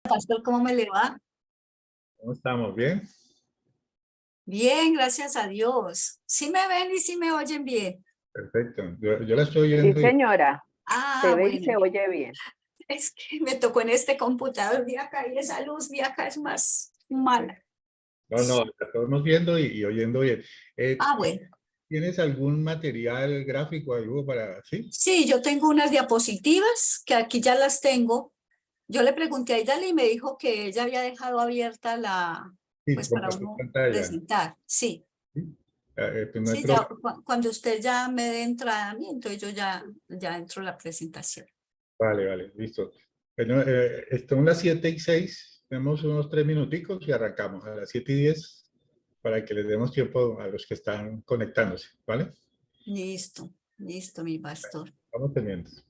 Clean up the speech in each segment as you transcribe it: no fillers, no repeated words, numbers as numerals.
Pastor, ¿cómo me le va? ¿Cómo estamos? ¿Bien? Bien, gracias a Dios. Sí me ven y sí me oyen bien. Perfecto. Yo la estoy Sí, oyendo y señora, se Ah, ve y bueno, se oye bien. es que me tocó en este computador de acá y esa luz de acá es más mala. no, la estamos viendo y oyendo bien. Ah, bueno. ¿Tienes algún material gráfico, algo para, sí? Sí, yo tengo unas diapositivas que aquí ya las tengo. Yo le pregunté a Idale y me dijo que ella había dejado abierta Sí, pues para compartir uno pantalla. presentar. Sí, ¿Sí? No hay sí, ya problema. cuando usted ya me dé entrada a mí, entonces yo ya entro a la presentación. Vale, vale, listo. Bueno, son las 7:06. Tenemos unos 3 minuticos y arrancamos a las 7:10 para que les demos tiempo a los que están conectándose, ¿vale? Listo, listo, mi pastor. Vamos pendientes.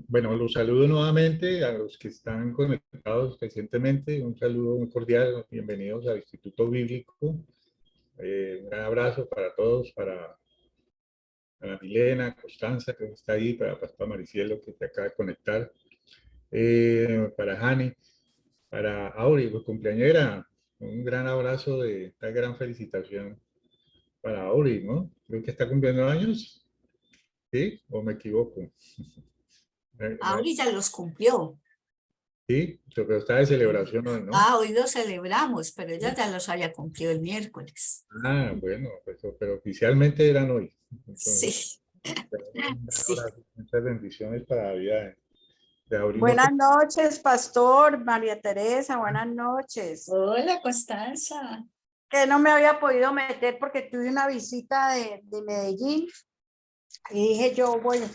Bueno, los saludo nuevamente a los que están conectados recientemente. Un saludo muy cordial. Bienvenidos al Instituto Bíblico. Un gran abrazo para todos, para Milena, Constanza, que está ahí, para Pastor Maricielo, que se acaba de conectar, para Hani, para Auri, pues cumpleañera. Un gran abrazo de esta gran felicitación para Auri, ¿no? Creo que está cumpliendo años, ¿sí? ¿O me equivoco? Ahorita los cumplió. Sí, pero está de celebración hoy, ¿no? Ah, hoy los celebramos, pero ella Sí. ya los había cumplido el miércoles. Ah, bueno, pues, pero oficialmente eran hoy. Entonces, Sí, un gran sí. abrazo, muchas bendiciones para la vida de Aurino. Buenas noches, Pastor, María Teresa, buenas noches. Hola, Constanza. Que no me había podido meter porque tuve una visita de Medellín y dije yo, bueno,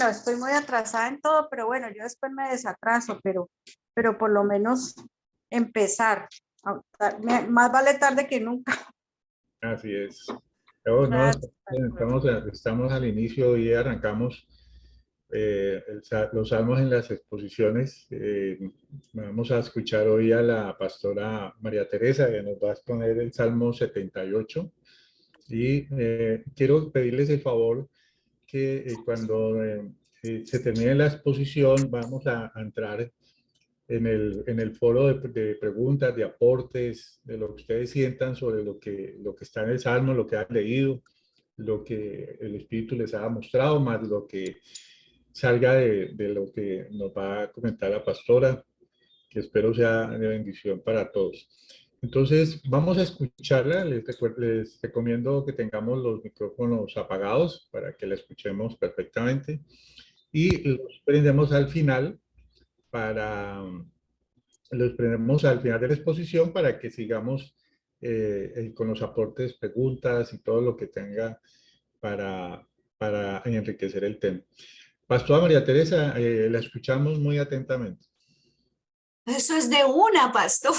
estoy muy atrasada en todo, pero bueno, yo después me desatraso, pero por lo menos empezar. Más vale tarde que nunca. Así es. Pero no, Gracias, Pastor. estamos al inicio y arrancamos los salmos en las exposiciones. Vamos a escuchar hoy a la pastora María Teresa, que nos va a exponer el Salmo 78. Y quiero pedirles el favor que cuando se termine la exposición vamos a entrar en el foro de preguntas, de aportes, de lo que ustedes sientan sobre lo que está en el Salmo, lo que han leído, lo que el Espíritu les ha mostrado, más lo que salga de lo que nos va a comentar la pastora, que espero sea de bendición para todos. Entonces, vamos a escucharla. Les recomiendo que tengamos los micrófonos apagados para que la escuchemos perfectamente y los prendemos al final para los prendemos al final de la exposición para que sigamos con los aportes, preguntas y todo lo que tenga para enriquecer el tema. Pastora María Teresa, la escuchamos muy atentamente. Eso es de una, pastor.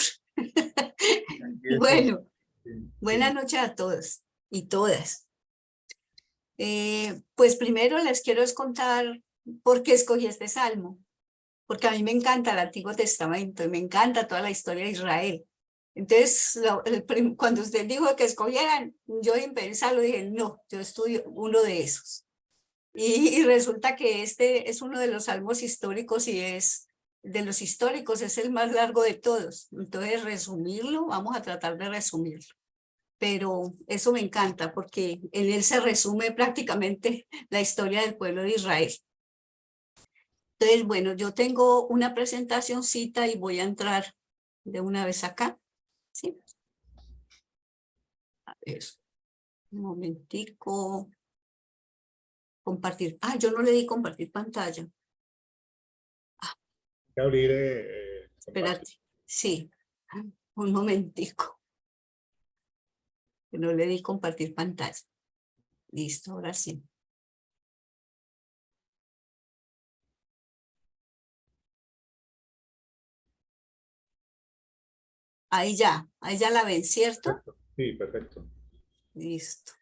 Bueno, Sí. buenas noches a todos y todas. Pues primero les quiero contar por qué escogí este salmo, porque a mí me encanta el Antiguo Testamento y me encanta toda la historia de Israel. Entonces, cuando usted dijo que escogieran, yo en pensarlo dije, no, yo estudio uno de esos. Y resulta que este es uno de los salmos históricos y es de los históricos, es el más largo de todos. Entonces, resumirlo, vamos a tratar de resumirlo. Pero eso me encanta porque en él se resume prácticamente la historia del pueblo de Israel. Entonces, bueno, yo tengo una presentacioncita y voy a entrar de una vez acá. ¿Sí? A ver, un momentico. Compartir. Ah, yo no le di compartir pantalla. Hay que abrir. Espérate. Sí, un momentico. Que no le di compartir pantalla. Listo, ahora sí. Ahí ya la ven, ¿cierto? Perfecto. Sí, perfecto. Listo.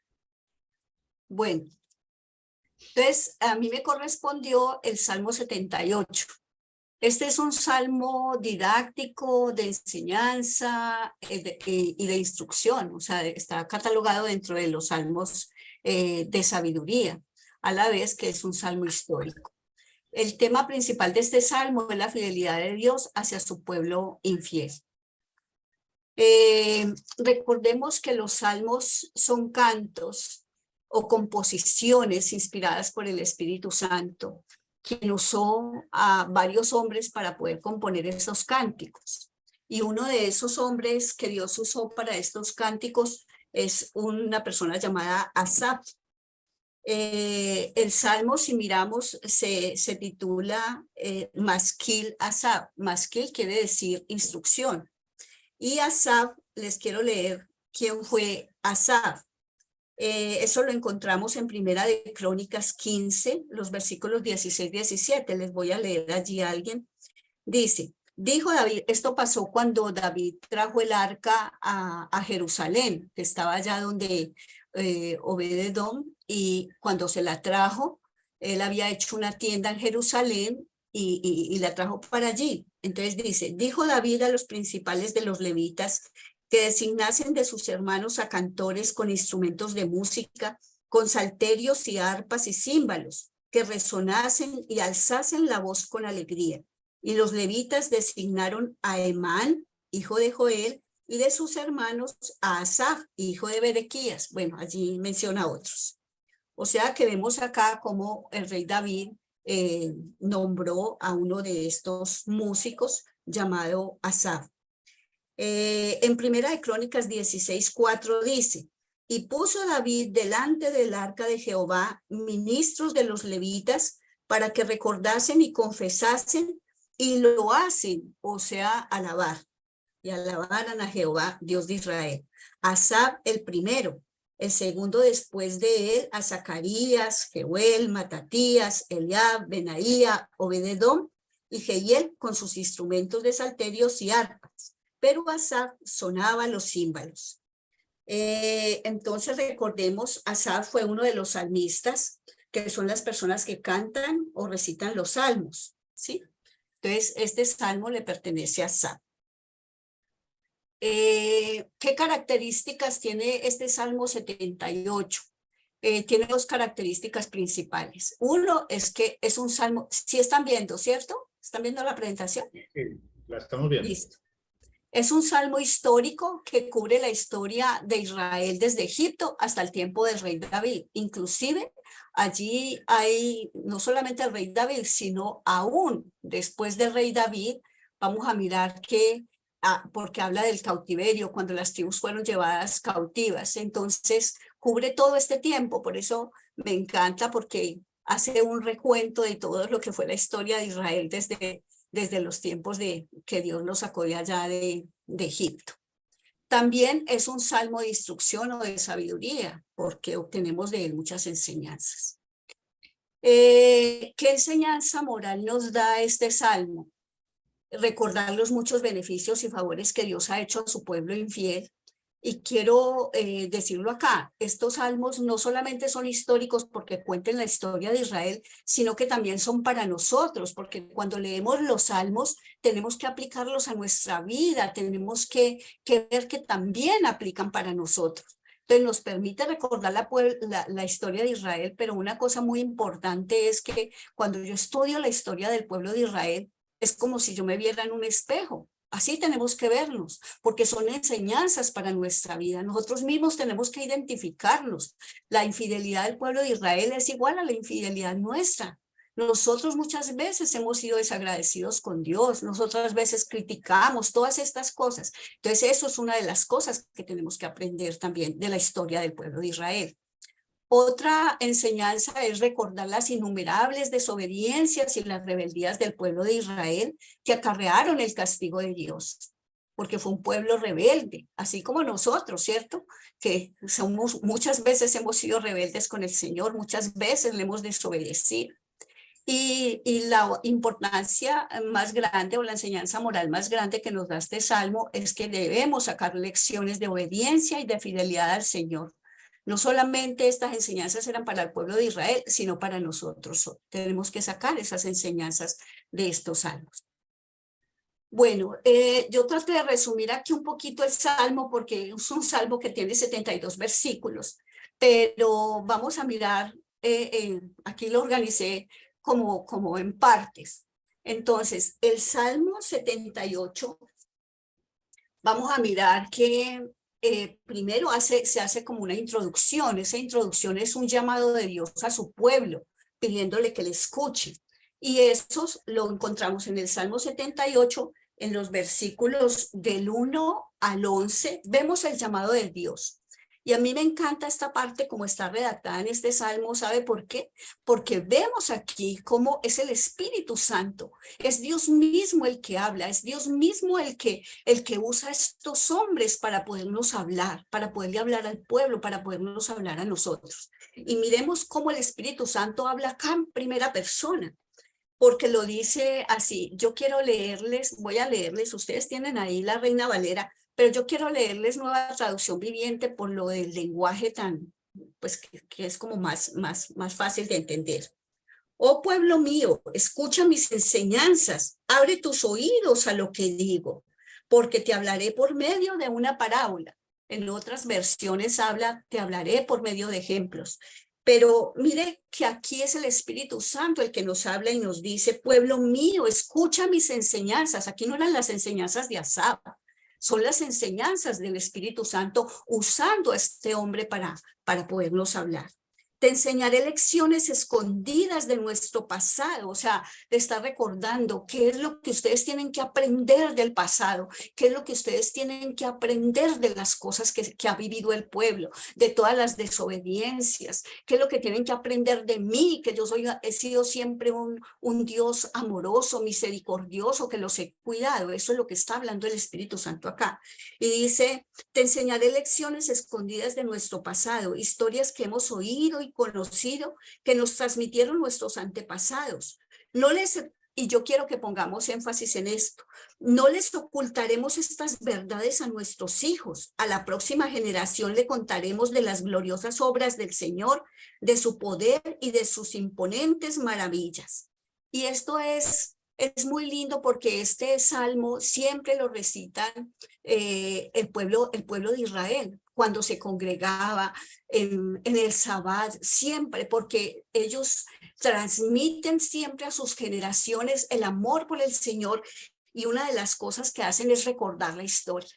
Bueno, entonces a mí me correspondió el Salmo 78. Este es un salmo didáctico de enseñanza y de instrucción, o sea, está catalogado dentro de los salmos de sabiduría, a la vez que es un salmo histórico. El tema principal de este salmo es la fidelidad de Dios hacia su pueblo infiel. Recordemos que los salmos son cantos o composiciones inspiradas por el Espíritu Santo, quien usó a varios hombres para poder componer estos cánticos. Y uno de esos hombres que Dios usó para estos cánticos es una persona llamada Asaf. El salmo, si miramos, se titula Maskil Asaf. Maskil quiere decir instrucción. Y Asaf, les quiero leer quién fue Asaf. Eso lo encontramos en Primera de Crónicas 15, los versículos 16-17. Les voy a leer allí a alguien. Dice, dijo David, esto pasó cuando David trajo el arca a Jerusalén, que estaba allá donde Obed-edom, y cuando se la trajo, él había hecho una tienda en Jerusalén y la trajo para allí. Entonces dice, dijo David a los principales de los levitas que designasen de sus hermanos a cantores con instrumentos de música, con salterios y arpas y címbalos, que resonasen y alzasen la voz con alegría. Y los levitas designaron a Emán, hijo de Joel, y de sus hermanos a Asaf, hijo de Berequías. Bueno, allí menciona a otros. O sea que vemos acá cómo el rey David nombró a uno de estos músicos llamado Asaf. En Primera de Crónicas 16:4 dice, y puso David delante del arca de Jehová ministros de los levitas para que recordasen y confesasen y lo hacen, o sea, alabar. Y alabaran a Jehová, Dios de Israel. Asaf el primero, el segundo después de él a Zacarías, Jehuel, Matatías, Eliab, Benaía, Obed-edom y Jehiel con sus instrumentos de salterios y arpas. Pero Asaf sonaba los címbalos. Entonces recordemos, Asaf fue uno de los salmistas, que son las personas que cantan o recitan los salmos, ¿sí? Entonces, este salmo le pertenece a Asaf. ¿Qué características tiene este Salmo 78? Tiene dos características principales. Uno es que es un salmo, sí están viendo, ¿cierto? ¿Están viendo la presentación? Sí. La estamos viendo. Listo. Es un salmo histórico que cubre la historia de Israel desde Egipto hasta el tiempo del rey David. Inclusive allí hay no solamente el rey David, sino aún después del rey David, vamos a mirar que, porque habla del cautiverio, cuando las tribus fueron llevadas cautivas. Entonces cubre todo este tiempo, por eso me encanta, porque hace un recuento de todo lo que fue la historia de Israel desde los tiempos de que Dios los sacó de allá de Egipto. También es un salmo de instrucción o de sabiduría, porque obtenemos de él muchas enseñanzas. ¿Qué enseñanza moral nos da este salmo? Recordar los muchos beneficios y favores que Dios ha hecho a su pueblo infiel. Y quiero decirlo acá, estos salmos no solamente son históricos porque cuenten la historia de Israel, sino que también son para nosotros, porque cuando leemos los salmos tenemos que aplicarlos a nuestra vida, tenemos que ver que también aplican para nosotros. Entonces nos permite recordar la historia de Israel, pero una cosa muy importante es que cuando yo estudio la historia del pueblo de Israel, es como si yo me viera en un espejo. Así tenemos que vernos, porque son enseñanzas para nuestra vida. Nosotros mismos tenemos que identificarnos. La infidelidad del pueblo de Israel es igual a la infidelidad nuestra. Nosotros muchas veces hemos sido desagradecidos con Dios, nosotras veces criticamos todas estas cosas. Entonces eso es una de las cosas que tenemos que aprender también de la historia del pueblo de Israel. Otra enseñanza es recordar las innumerables desobediencias y las rebeldías del pueblo de Israel que acarrearon el castigo de Dios, porque fue un pueblo rebelde, así como nosotros, ¿cierto? Que muchas veces hemos sido rebeldes con el Señor, muchas veces le hemos desobedecido. Y la importancia más grande o la enseñanza moral más grande que nos da este salmo es que debemos sacar lecciones de obediencia y de fidelidad al Señor. No solamente estas enseñanzas eran para el pueblo de Israel, sino para nosotros. Tenemos que sacar esas enseñanzas de estos salmos. Bueno, yo traté de resumir aquí un poquito el salmo porque es un salmo que tiene 72 versículos, pero vamos a mirar, aquí lo organicé como en partes. Entonces, el Salmo 78, vamos a mirar que primero se hace como una introducción. Esa introducción es un llamado de Dios a su pueblo, pidiéndole que le escuche. Y eso lo encontramos en el Salmo 78, en los versículos del 1 al 11. Vemos el llamado de Dios. Y a mí me encanta esta parte como está redactada en este salmo. ¿Sabe por qué? Porque vemos aquí cómo es el Espíritu Santo. Es Dios mismo el que habla, es Dios mismo el que usa a estos hombres para podernos hablar, para poderle hablar al pueblo, para podernos hablar a nosotros. Y miremos cómo el Espíritu Santo habla acá en primera persona, porque lo dice así. Yo quiero leerles, voy a leerles, ustedes tienen ahí la Reina Valera, pero yo quiero leerles Nueva Traducción Viviente por lo del lenguaje tan, pues que es como más fácil de entender. Oh pueblo mío, escucha mis enseñanzas, abre tus oídos a lo que digo, porque te hablaré por medio de una parábola. En otras versiones habla, te hablaré por medio de ejemplos. Pero mire que aquí es el Espíritu Santo el que nos habla y nos dice, pueblo mío, escucha mis enseñanzas. Aquí no eran las enseñanzas de Asaf, son las enseñanzas del Espíritu Santo usando a este hombre para podernos hablar. Te enseñaré lecciones escondidas de nuestro pasado, o sea, te está recordando qué es lo que ustedes tienen que aprender del pasado, qué es lo que ustedes tienen que aprender de las cosas que ha vivido el pueblo, de todas las desobediencias, qué es lo que tienen que aprender de mí, que yo he sido siempre un Dios amoroso, misericordioso, que los he cuidado. Eso es lo que está hablando el Espíritu Santo acá. Y dice, te enseñaré lecciones escondidas de nuestro pasado, historias que hemos oído y conocido, que nos transmitieron nuestros antepasados. Y yo quiero que pongamos énfasis en esto, no les ocultaremos estas verdades a nuestros hijos. A la próxima generación le contaremos de las gloriosas obras del Señor, de su poder y de sus imponentes maravillas. Y esto es muy lindo porque este salmo siempre lo recitan el pueblo de Israel cuando se congregaba en el Sabbat, siempre, porque ellos transmiten siempre a sus generaciones el amor por el Señor y una de las cosas que hacen es recordar la historia.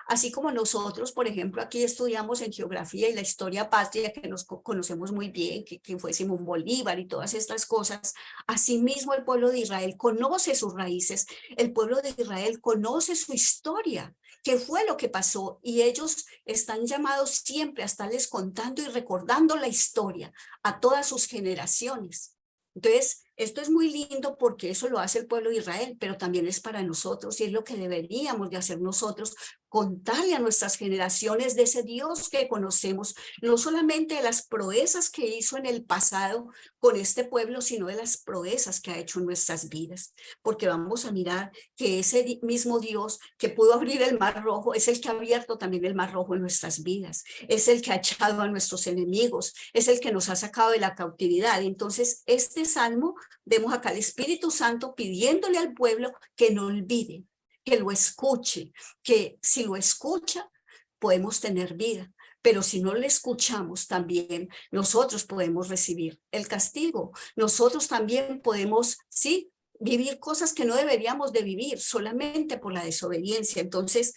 Así como nosotros, por ejemplo, aquí estudiamos en geografía y la historia patria, que nos conocemos muy bien, que fue Simón Bolívar y todas estas cosas, asimismo el pueblo de Israel conoce sus raíces, el pueblo de Israel conoce su historia, qué fue lo que pasó, y ellos están llamados siempre a estarles contando y recordando la historia a todas sus generaciones. Entonces, esto es muy lindo porque eso lo hace el pueblo de Israel, pero también es para nosotros y es lo que deberíamos de hacer nosotros, contarle a nuestras generaciones de ese Dios que conocemos, no solamente de las proezas que hizo en el pasado con este pueblo, sino de las proezas que ha hecho en nuestras vidas, porque vamos a mirar que ese mismo Dios que pudo abrir el Mar Rojo es el que ha abierto también el Mar Rojo en nuestras vidas, es el que ha echado a nuestros enemigos, es el que nos ha sacado de la cautividad. Entonces, este salmo, vemos acá al Espíritu Santo pidiéndole al pueblo que no olvide, que lo escuche, que si lo escucha podemos tener vida, pero si no le escuchamos también nosotros podemos recibir el castigo, nosotros también podemos, sí, vivir cosas que no deberíamos de vivir solamente por la desobediencia. Entonces,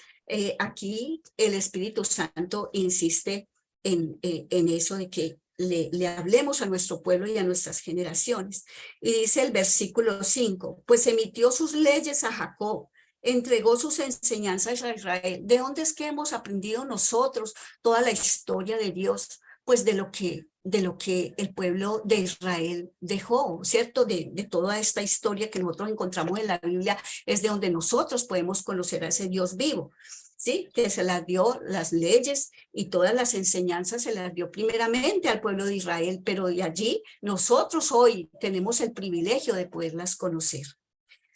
aquí el Espíritu Santo insiste en eso de que le hablemos a nuestro pueblo y a nuestras generaciones. Y dice el versículo 5, pues emitió sus leyes a Jacob, entregó sus enseñanzas a Israel. ¿De dónde es que hemos aprendido nosotros toda la historia de Dios? Pues de lo que el pueblo de Israel dejó, ¿cierto? De toda esta historia que nosotros encontramos en la Biblia, es de donde nosotros podemos conocer a ese Dios vivo. ¿Sí? Que se las dio las leyes y todas las enseñanzas se las dio primeramente al pueblo de Israel, pero de allí nosotros hoy tenemos el privilegio de poderlas conocer.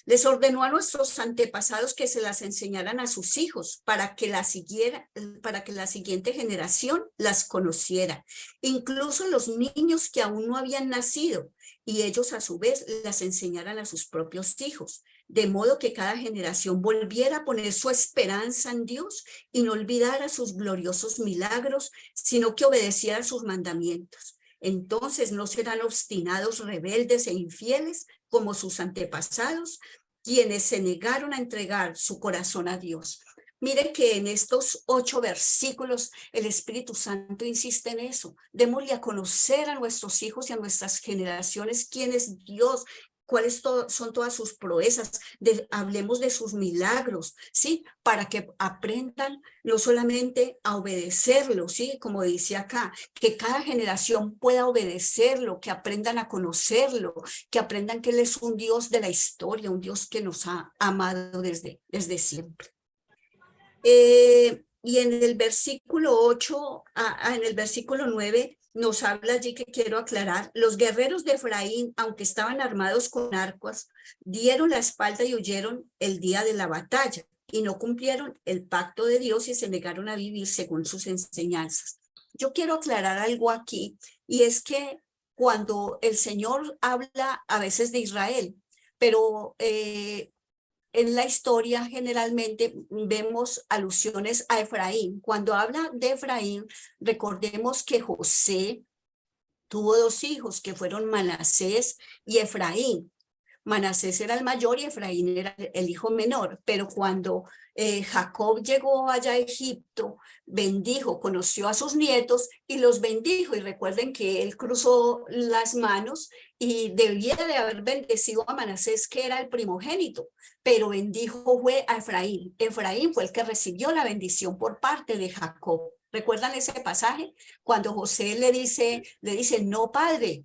Les ordenó a nuestros antepasados que se las enseñaran a sus hijos para que la siguiente generación las conociera, incluso los niños que aún no habían nacido, y ellos a su vez las enseñaran a sus propios hijos, de modo que cada generación volviera a poner su esperanza en Dios y no olvidara sus gloriosos milagros, sino que obedeciera sus mandamientos. Entonces no serán obstinados, rebeldes e infieles como sus antepasados, quienes se negaron a entregar su corazón a Dios. Mire que en estos 8 versículos el Espíritu Santo insiste en eso. Démosle a conocer a nuestros hijos y a nuestras generaciones quién es Dios, cuáles son todas sus proezas, hablemos de sus milagros, ¿sí? Para que aprendan no solamente a obedecerlo, ¿sí? Como dice acá, que cada generación pueda obedecerlo, que aprendan a conocerlo, que aprendan que Él es un Dios de la historia, un Dios que nos ha amado desde siempre. Y en el versículo 8, en el versículo 9, nos habla allí que quiero aclarar, los guerreros de Efraín, aunque estaban armados con arcos, dieron la espalda y huyeron el día de la batalla y no cumplieron el pacto de Dios y se negaron a vivir según sus enseñanzas. Yo quiero aclarar algo aquí, y es que cuando el Señor habla a veces de Israel, pero en la historia generalmente vemos alusiones a Efraín. Cuando habla de Efraín, recordemos que José tuvo 2 hijos que fueron Manasés y Efraín. Manasés era el mayor y Efraín era el hijo menor, pero cuando Jacob llegó allá a Egipto, bendijo, conoció a sus nietos y los bendijo, y recuerden que él cruzó las manos y debía de haber bendecido a Manasés, que era el primogénito, pero bendijo fue a Efraín. Efraín fue el que recibió la bendición por parte de Jacob. ¿Recuerdan ese pasaje? Cuando José le dice, no, padre,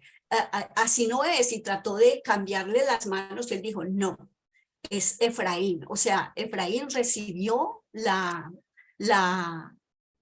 así no es, y trató de cambiarle las manos, él dijo, no, es Efraín. O sea, Efraín recibió la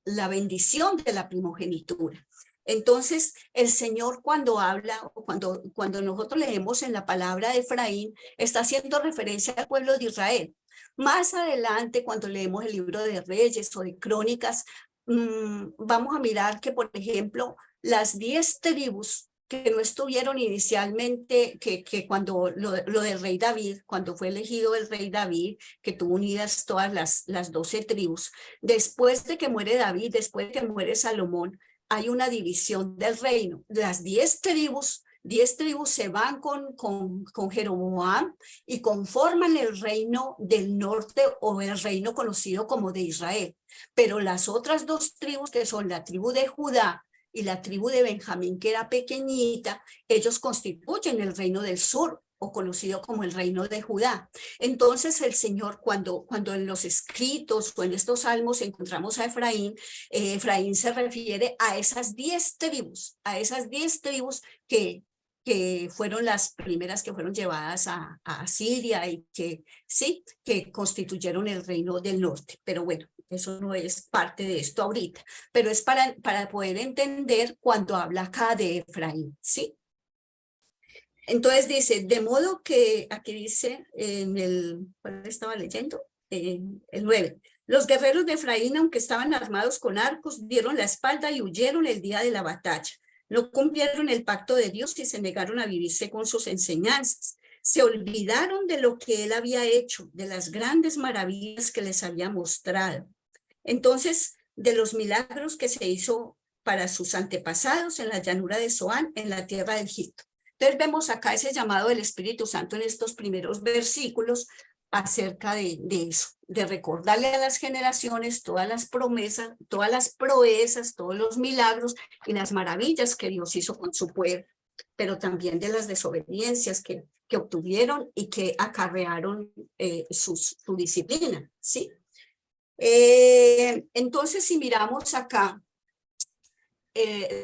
bendición de la primogenitura. Entonces, el Señor cuando habla, cuando nosotros leemos en la palabra de Efraín, está haciendo referencia al pueblo de Israel. Más adelante, cuando leemos el libro de Reyes o de Crónicas, vamos a mirar que, por ejemplo, las 10 tribus que no estuvieron inicialmente, que cuando lo del rey David, cuando fue elegido el rey David, que tuvo unidas todas las 12 tribus, después de que muere David, después de que muere Salomón, hay una división del reino. Las 10 tribus 10 tribus se van con Jeroboam y conforman el reino del norte o el reino conocido como de Israel. Pero las otras 2 tribus, que son la tribu de Judá y la tribu de Benjamín, que era pequeñita, ellos constituyen el reino del sur, o conocido como el reino de Judá. Entonces el Señor, cuando en los escritos o en estos salmos encontramos a Efraín, Efraín se refiere a esas 10 tribus, que fueron las primeras que fueron llevadas a Asiria y que constituyeron el reino del norte. Pero bueno, eso no es parte de esto ahorita, pero es para poder entender cuando habla acá de Efraín, ¿sí? Entonces dice, de modo que, aquí dice, ¿cuál estaba leyendo? El 9. Los guerreros de Efraín, aunque estaban armados con arcos, dieron la espalda y huyeron el día de la batalla. No cumplieron el pacto de Dios y se negaron a vivir según sus enseñanzas. Se olvidaron de lo que él había hecho, de las grandes maravillas que les había mostrado. Entonces, de los milagros que se hizo para sus antepasados en la llanura de Zoán, en la tierra de Egipto. Entonces vemos acá ese llamado del Espíritu Santo en estos primeros versículos acerca de eso, de recordarle a las generaciones todas las promesas, todas las proezas, todos los milagros y las maravillas que Dios hizo con su pueblo, pero también de las desobediencias que obtuvieron y que acarrearon su disciplina, ¿sí? Entonces, si miramos acá,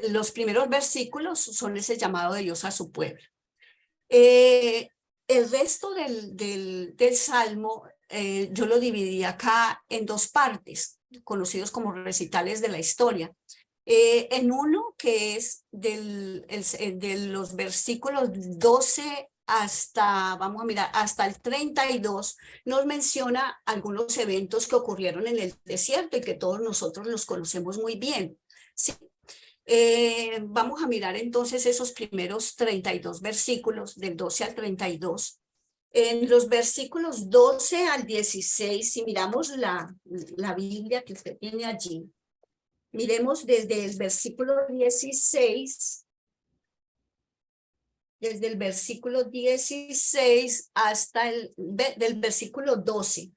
los primeros versículos son ese llamado de Dios a su pueblo. El resto del Salmo yo lo dividí acá en 2 partes, conocidos como recitales de la historia. En uno que es de los versículos 12 hasta, vamos a mirar, hasta el 32, nos menciona algunos eventos que ocurrieron en el desierto y que todos nosotros los conocemos muy bien, ¿sí? Vamos a mirar entonces esos primeros 32 versículos, del 12 al 32. En los versículos 12 al 16, si miramos la Biblia que usted tiene allí, miremos desde el versículo 16, desde el versículo 16 hasta del versículo 12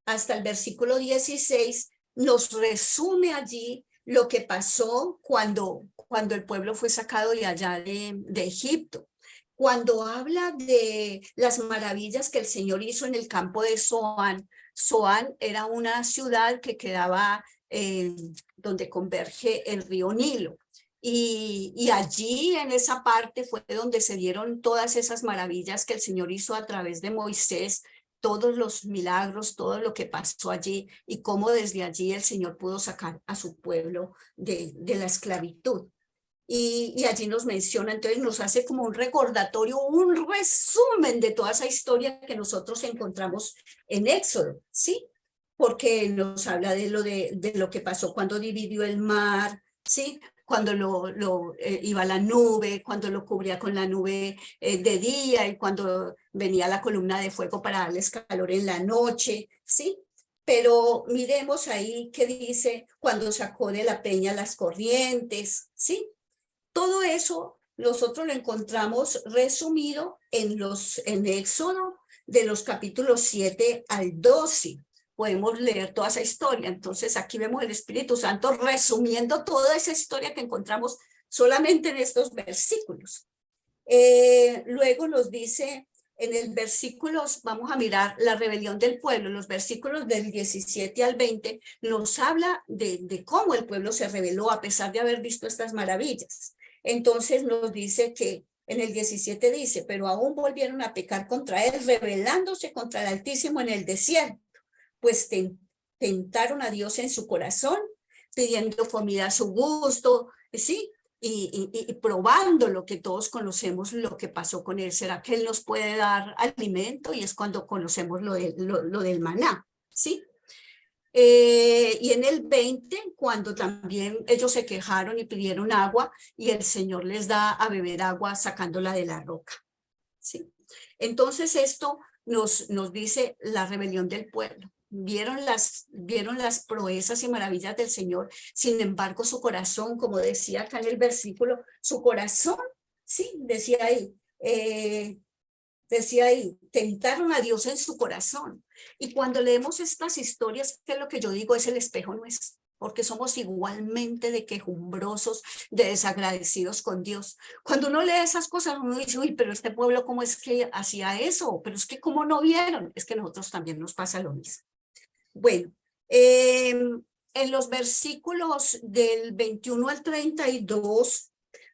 hasta el versículo 16, nos resume allí lo que pasó cuando el pueblo fue sacado de allá de Egipto. Cuando habla de las maravillas que el Señor hizo en el campo de Zoán. Zoán era una ciudad que quedaba donde converge el río Nilo. Y allí en esa parte fue donde se dieron todas esas maravillas que el Señor hizo a través de Moisés, todos los milagros, todo lo que pasó allí y cómo desde allí el Señor pudo sacar a su pueblo de la esclavitud. Y allí nos menciona, entonces nos hace como un recordatorio, un resumen de toda esa historia que nosotros encontramos en Éxodo, ¿sí? Porque nos habla de lo que pasó cuando dividió el mar, ¿sí? Cuando iba la nube, cuando lo cubría con la nube de día y cuando venía la columna de fuego para darles calor en la noche, ¿sí? Pero miremos ahí que dice cuando sacó de la peña las corrientes, ¿sí? Todo eso nosotros lo encontramos resumido en Éxodo de los capítulos 7 al 12. Podemos leer toda esa historia. Entonces aquí vemos el Espíritu Santo resumiendo toda esa historia que encontramos solamente en estos versículos. Luego nos dice en el versículos, vamos a mirar la rebelión del pueblo, los versículos del 17 al 20 nos habla de cómo el pueblo se rebeló a pesar de haber visto estas maravillas. Entonces nos dice que en el 17 dice, pero aún volvieron a pecar contra él, rebelándose contra el Altísimo en el desierto, pues tentaron a Dios en su corazón, pidiendo comida a su gusto, ¿sí? Y probando lo que todos conocemos, lo que pasó con él. ¿Será que él nos puede dar alimento? Y es cuando conocemos lo del maná, ¿sí? Y en el 20, cuando también ellos se quejaron y pidieron agua, y el Señor les da a beber agua sacándola de la roca, ¿sí? Entonces esto nos dice la rebelión del pueblo. Vieron las proezas y maravillas del Señor, sin embargo su corazón, como decía acá en el versículo, su corazón Sí, decía ahí, tentaron a Dios en su corazón. Y cuando leemos estas historias, que es lo que yo digo, es el espejo nuestro, porque somos igualmente de quejumbrosos, de desagradecidos con Dios. Cuando uno lee esas cosas, uno dice, uy, pero este pueblo, ¿cómo es que hacía eso? Pero es que, ¿cómo no vieron? Es que a nosotros también nos pasa lo mismo. Bueno, en los versículos del 21 al 32,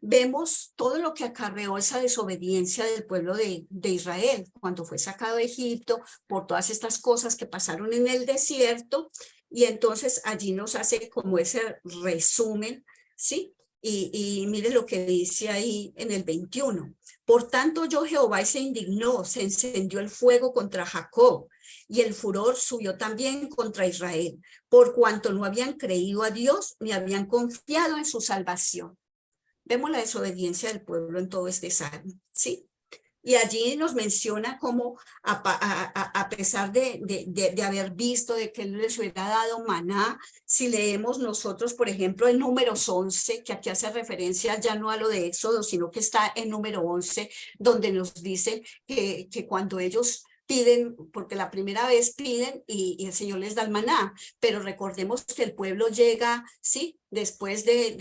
vemos todo lo que acarreó esa desobediencia del pueblo de Israel cuando fue sacado de Egipto por todas estas cosas que pasaron en el desierto, y entonces allí nos hace como ese resumen, ¿sí? Y mire lo que dice ahí en el 21. Por tanto, yo Jehová se indignó, se encendió el fuego contra Jacob, y el furor subió también contra Israel, por cuanto no habían creído a Dios ni habían confiado en su salvación. Vemos la desobediencia del pueblo en todo este salmo, ¿sí? Y allí nos menciona cómo a pesar de haber visto de que él les hubiera dado maná, si leemos nosotros, por ejemplo, en Números 11, que aquí hace referencia ya no a lo de Éxodo, sino que está en número 11, donde nos dice que cuando ellos piden, porque la primera vez piden y el Señor les da el maná, pero recordemos que el pueblo llega, sí, después de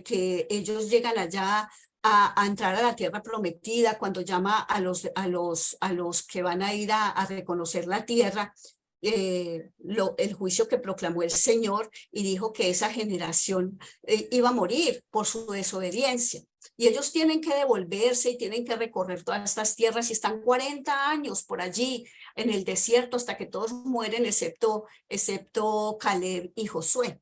que ellos llegan allá a entrar a la tierra prometida, cuando llama a los que van a ir a reconocer la tierra, el juicio que proclamó el Señor, y dijo que esa generación iba a morir por su desobediencia. Y ellos tienen que devolverse y tienen que recorrer todas estas tierras, y están 40 años por allí en el desierto hasta que todos mueren excepto Caleb y Josué.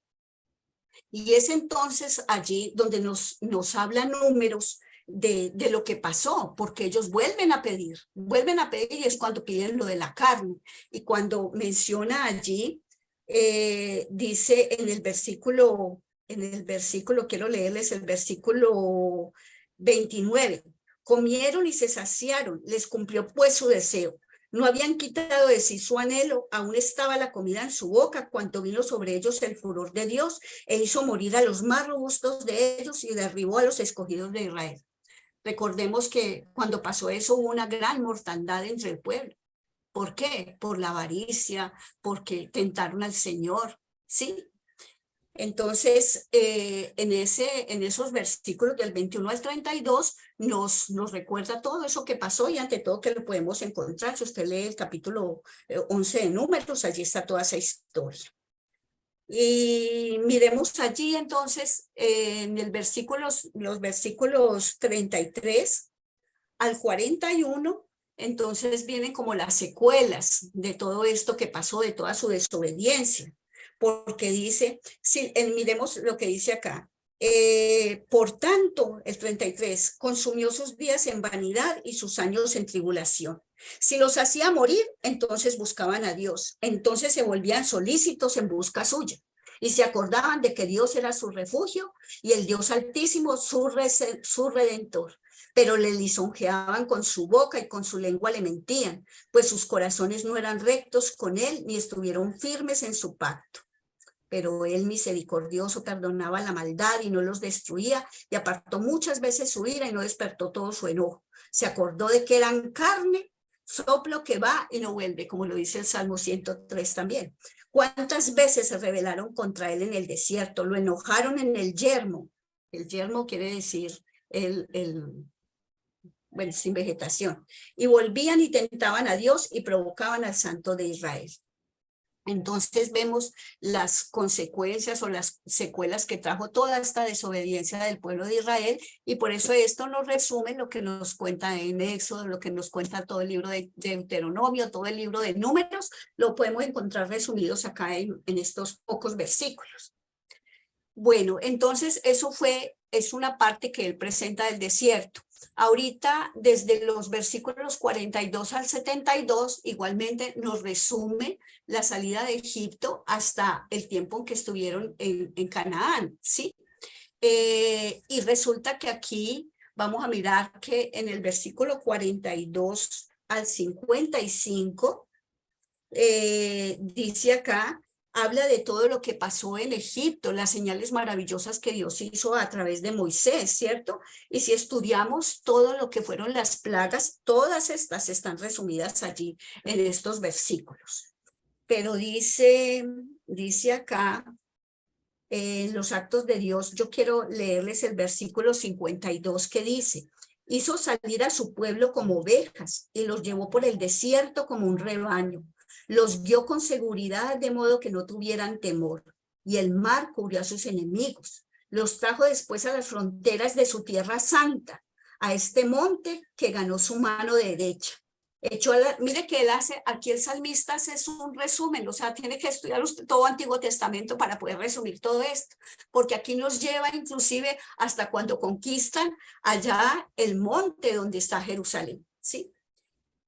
Y es entonces allí donde nos habla Números de lo que pasó, porque ellos vuelven a pedir, y es cuando piden lo de la carne. Y cuando menciona allí, dice en el versículo, quiero leerles el versículo 29, comieron y se saciaron, les cumplió pues su deseo. No habían quitado de sí su anhelo, aún estaba la comida en su boca, cuando vino sobre ellos el furor de Dios, e hizo morir a los más robustos de ellos y derribó a los escogidos de Israel. Recordemos que cuando pasó eso hubo una gran mortandad entre el pueblo. ¿Por qué? Por la avaricia, porque tentaron al Señor, ¿sí? Entonces, en esos versículos del 21 al 32 nos recuerda todo eso que pasó, y ante todo que lo podemos encontrar. Si usted lee el capítulo 11 de Números, allí está toda esa historia. Y miremos allí entonces en los versículos 33 al 41, entonces vienen como las secuelas de todo esto que pasó, de toda su desobediencia. Porque dice, miremos lo que dice acá, por tanto, el 33, consumió sus días en vanidad y sus años en tribulación. Si los hacía morir, entonces buscaban a Dios, entonces se volvían solícitos en busca suya, y se acordaban de que Dios era su refugio y el Dios Altísimo su Redentor. Pero le lisonjeaban con su boca y con su lengua le mentían, pues sus corazones no eran rectos con él, ni estuvieron firmes en su pacto. Pero él, misericordioso, perdonaba la maldad y no los destruía, y apartó muchas veces su ira y no despertó todo su enojo. Se acordó de que eran carne, soplo que va y no vuelve, como lo dice el Salmo 103 también. ¿Cuántas veces se rebelaron contra él en el desierto? Lo enojaron en el yermo. El yermo quiere decir bueno, sin vegetación. Y volvían y tentaban a Dios y provocaban al Santo de Israel. Entonces vemos las consecuencias o las secuelas que trajo toda esta desobediencia del pueblo de Israel, y por eso esto nos resume lo que nos cuenta en Éxodo, lo que nos cuenta todo el libro de Deuteronomio, todo el libro de Números, lo podemos encontrar resumidos acá en estos pocos versículos. Bueno, entonces es una parte que él presenta del desierto. Ahorita, desde los versículos 42 al 72, igualmente nos resume la salida de Egipto hasta el tiempo en que estuvieron en Canaán, ¿sí? Y resulta que aquí vamos a mirar que en el versículo 42 al 55, dice acá habla de todo lo que pasó en Egipto, las señales maravillosas que Dios hizo a través de Moisés, ¿cierto? Y si estudiamos todo lo que fueron las plagas, todas estas están resumidas allí en estos versículos. Pero dice acá, en los actos de Dios, yo quiero leerles el versículo 52 que dice: hizo salir a su pueblo como ovejas y los llevó por el desierto como un rebaño. Los guió con seguridad de modo que no tuvieran temor. Y el mar cubrió a sus enemigos. Los trajo después a las fronteras de su tierra santa, a este monte que ganó su mano derecha. Mire que él hace, aquí el salmista hace un resumen, o sea, tiene que estudiar usted todo Antiguo Testamento para poder resumir todo esto, porque aquí nos lleva inclusive hasta cuando conquistan allá el monte donde está Jerusalén, ¿sí?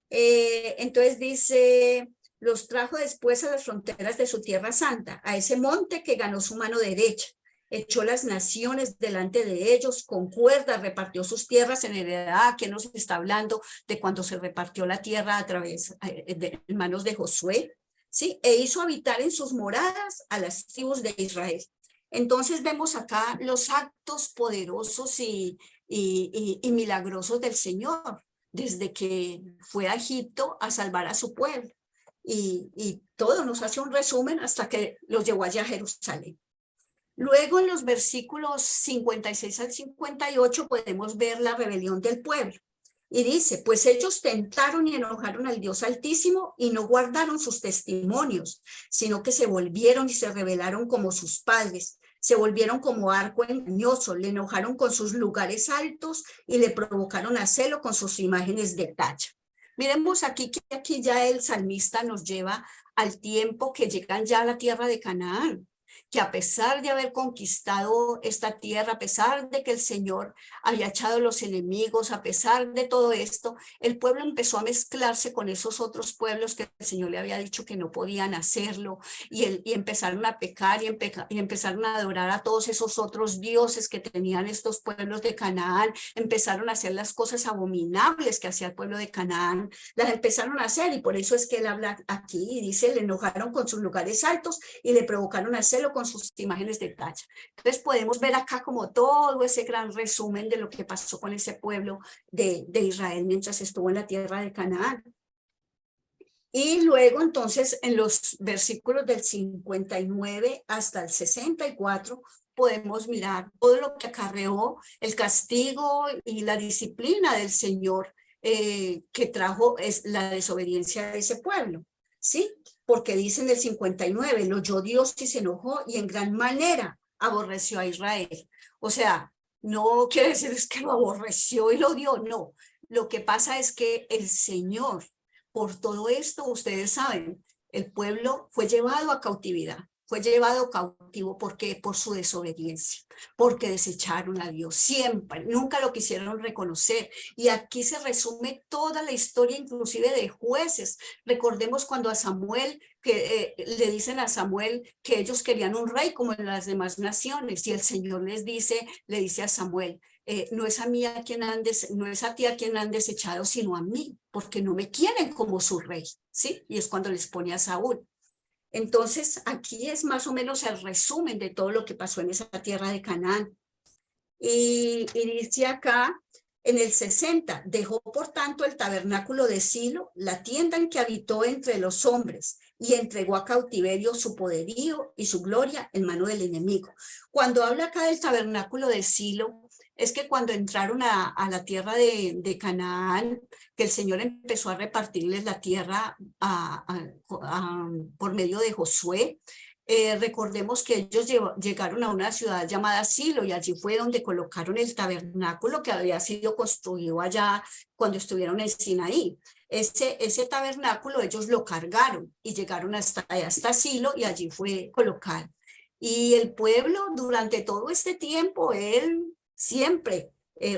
Entonces dice, los trajo después a las fronteras de su tierra santa, a ese monte que ganó su mano derecha. Echó las naciones delante de ellos, con cuerda repartió sus tierras en heredad. ¿Quién nos está hablando de cuando se repartió la tierra a través de manos de Josué? ¿Sí? E hizo habitar en sus moradas a las tribus de Israel. Entonces vemos acá los actos poderosos y milagrosos del Señor, desde que fue a Egipto a salvar a su pueblo. Y todo nos hace un resumen hasta que los llevó allá a Jerusalén. Luego en los versículos 56 al 58 podemos ver la rebelión del pueblo. Y dice, pues ellos tentaron y enojaron al Dios Altísimo y no guardaron sus testimonios, sino que se volvieron y se rebelaron como sus padres. Se volvieron como arco engañoso, le enojaron con sus lugares altos y le provocaron a celo con sus imágenes de talla. Miremos aquí que aquí ya el salmista nos lleva al tiempo que llegan ya a la tierra de Canaán, que a pesar de haber conquistado esta tierra, a pesar de que el Señor había echado los enemigos, a pesar de todo esto, el pueblo empezó a mezclarse con esos otros pueblos que el Señor le había dicho que no podían hacerlo, y empezaron a pecar y empezaron a adorar a todos esos otros dioses que tenían estos pueblos de Canaán. Empezaron a hacer las cosas abominables que hacía el pueblo de Canaán, las empezaron a hacer, y por eso es que él habla aquí y dice, le enojaron con sus lugares altos y le provocaron a hacerlo con sus imágenes de talla. Entonces podemos ver acá como todo ese gran resumen de lo que pasó con ese pueblo de Israel mientras estuvo en la tierra de Canaán. Y luego entonces en los versículos del 59 hasta el 64 podemos mirar todo lo que acarreó el castigo y la disciplina del Señor que trajo es la desobediencia de ese pueblo, ¿sí? Porque dice en el 59, lo oyó Dios y se enojó y en gran manera aborreció a Israel. O sea, no quiere decir es que lo aborreció y lo odió, no. Lo que pasa es que el Señor, por todo esto, ustedes saben, el pueblo fue llevado a cautividad. Fue llevado cautivo porque por su desobediencia, porque desecharon a Dios siempre, nunca lo quisieron reconocer. Y aquí se resume toda la historia, inclusive de jueces. Recordemos cuando a Samuel, que le dicen a Samuel que ellos querían un rey como en las demás naciones, y el Señor le dice a Samuel, no es a ti a quien han desechado, sino a mí, porque no me quieren como su rey, ¿sí? Y es cuando les pone a Saúl. Entonces, aquí es más o menos el resumen de todo lo que pasó en esa tierra de Canaán. Y dice acá, en el 60, dejó por tanto el tabernáculo de Silo, la tienda en que habitó entre los hombres, y entregó a cautiverio su poderío y su gloria en mano del enemigo. Cuando habla acá del tabernáculo de Silo, es que cuando entraron a la tierra de Canaán, que el Señor empezó a repartirles la tierra por medio de Josué, recordemos que ellos llegaron a una ciudad llamada Silo y allí fue donde colocaron el tabernáculo que había sido construido allá cuando estuvieron en Sinaí. Ese tabernáculo ellos lo cargaron y llegaron hasta Silo y allí fue colocado. Y el pueblo durante todo este tiempo, él siempre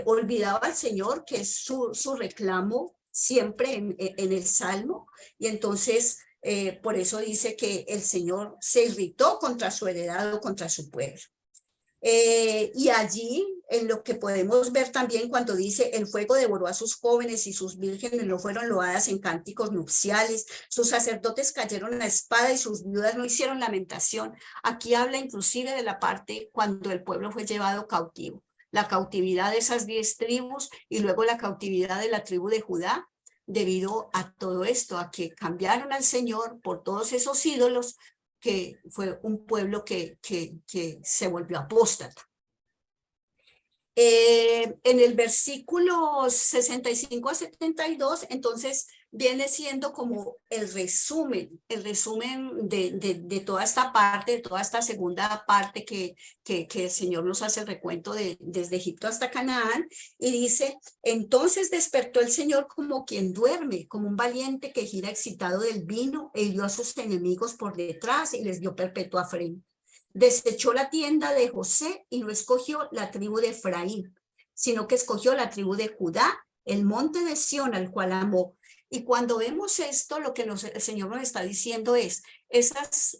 olvidaba al Señor, que es su reclamo siempre en el Salmo, y entonces por eso dice que el Señor se irritó contra su heredad o contra su pueblo. Y allí, en lo que podemos ver también cuando dice, el fuego devoró a sus jóvenes y sus vírgenes no fueron loadas en cánticos nupciales, sus sacerdotes cayeron a espada y sus viudas no hicieron lamentación. Aquí habla inclusive de la parte cuando el pueblo fue llevado cautivo, la cautividad de esas 10 tribus y luego la cautividad de la tribu de Judá, debido a todo esto, a que cambiaron al Señor por todos esos ídolos, que fue un pueblo que se volvió apóstata. En el versículo 65 a 72, entonces viene siendo como el resumen de toda esta parte, de toda esta segunda parte que el Señor nos hace el recuento desde Egipto hasta Canaán, y dice, entonces despertó el Señor como quien duerme, como un valiente que gira excitado del vino, e hirió a sus enemigos por detrás y les dio perpetua afrenta. Desechó la tienda de José y no escogió la tribu de Efraín, sino que escogió la tribu de Judá, el monte de Sión, al cual amó. Y cuando vemos esto, lo que el Señor nos está diciendo es, esas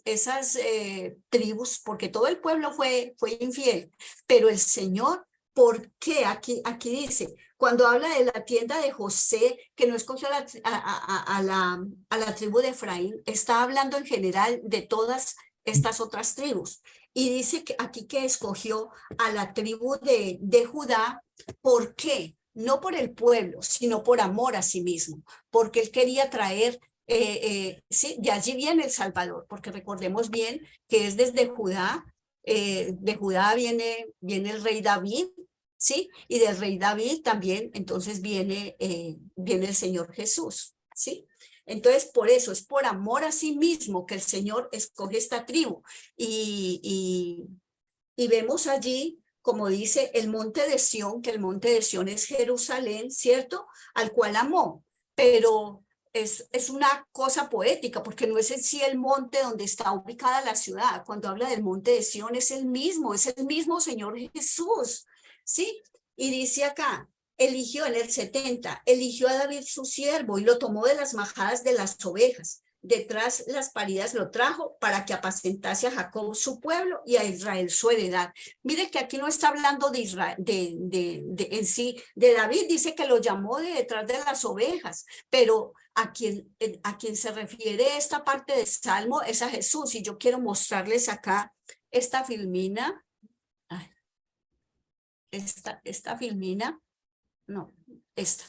tribus, porque todo el pueblo fue infiel, pero el Señor, ¿por qué? Aquí dice, cuando habla de la tienda de José, que no escogió a la tribu de Efraín, está hablando en general de todas estas otras tribus. Y dice que aquí que escogió a la tribu de Judá, ¿por qué? No por el pueblo, sino por amor a sí mismo, porque él quería traer, sí, de allí viene el Salvador, porque recordemos bien que es desde Judá, de Judá viene el rey David, ¿sí? Y del rey David también, entonces viene el Señor Jesús, ¿sí? Entonces, por eso, es por amor a sí mismo que el Señor escoge esta tribu. Y vemos allí, como dice, el monte de Sión, que el monte de Sión es Jerusalén, ¿cierto? Al cual amó. Pero es una cosa poética, porque no es en sí el monte donde está ubicada la ciudad. Cuando habla del monte de Sión, es el mismo Señor Jesús, ¿sí? Y dice acá, eligió en el 70, eligió a David su siervo y lo tomó de las majadas de las ovejas. Detrás las paridas lo trajo para que apacentase a Jacob su pueblo y a Israel su heredad. Mire que aquí no está hablando de Israel, en sí, de David, dice que lo llamó de detrás de las ovejas, pero a quien se refiere esta parte del Salmo es a Jesús. Y yo quiero mostrarles acá esta filmina. Ay, esta filmina. No, esta,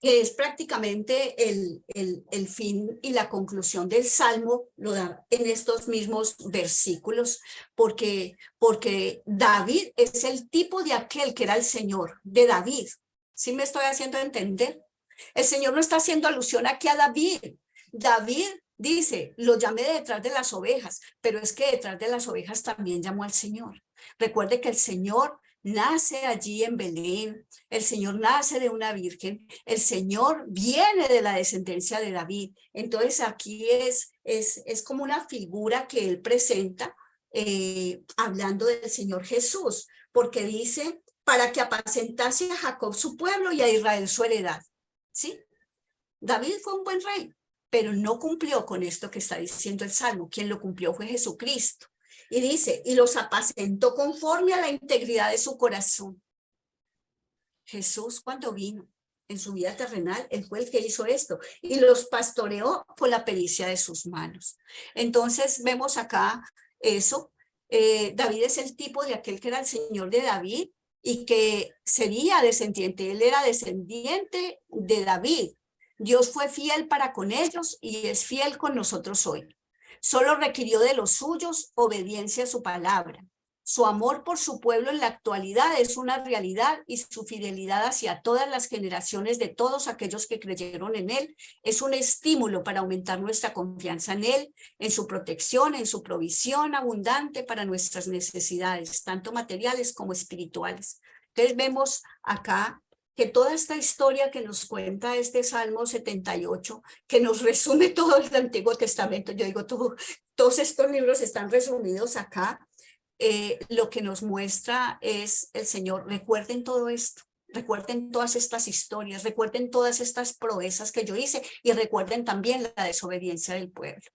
que es prácticamente el fin y la conclusión del Salmo, lo da en estos mismos versículos, porque David es el tipo de aquel que era el Señor, de David. ¿Sí me estoy haciendo entender? El Señor no está haciendo alusión aquí a David. David dice, lo llamé de detrás de las ovejas, pero es que detrás de las ovejas también llamó al Señor. Recuerde que el Señor nace allí en Belén, el Señor nace de una virgen, el Señor viene de la descendencia de David. Entonces aquí es como una figura que él presenta hablando del Señor Jesús, porque dice, para que apacentase a Jacob su pueblo y a Israel su heredad, ¿sí? David fue un buen rey, pero no cumplió con esto que está diciendo el Salmo. Quien lo cumplió fue Jesucristo. Y dice, y los apacentó conforme a la integridad de su corazón. Jesús, cuando vino en su vida terrenal, él fue el que hizo esto y los pastoreó con la pericia de sus manos. Entonces vemos acá eso. David es el tipo de aquel que era el Señor de David y que sería descendiente. Él era descendiente de David. Dios fue fiel para con ellos y es fiel con nosotros hoy. Solo requirió de los suyos obediencia a su palabra. Su amor por su pueblo en la actualidad es una realidad y su fidelidad hacia todas las generaciones de todos aquellos que creyeron en él es un estímulo para aumentar nuestra confianza en él, en su protección, en su provisión abundante para nuestras necesidades, tanto materiales como espirituales. Entonces vemos acá que toda esta historia que nos cuenta este Salmo 78, que nos resume todo el Antiguo Testamento, yo digo, todos estos libros están resumidos acá, lo que nos muestra es el Señor. Recuerden todo esto, recuerden todas estas historias, recuerden todas estas proezas que yo hice y recuerden también la desobediencia del pueblo.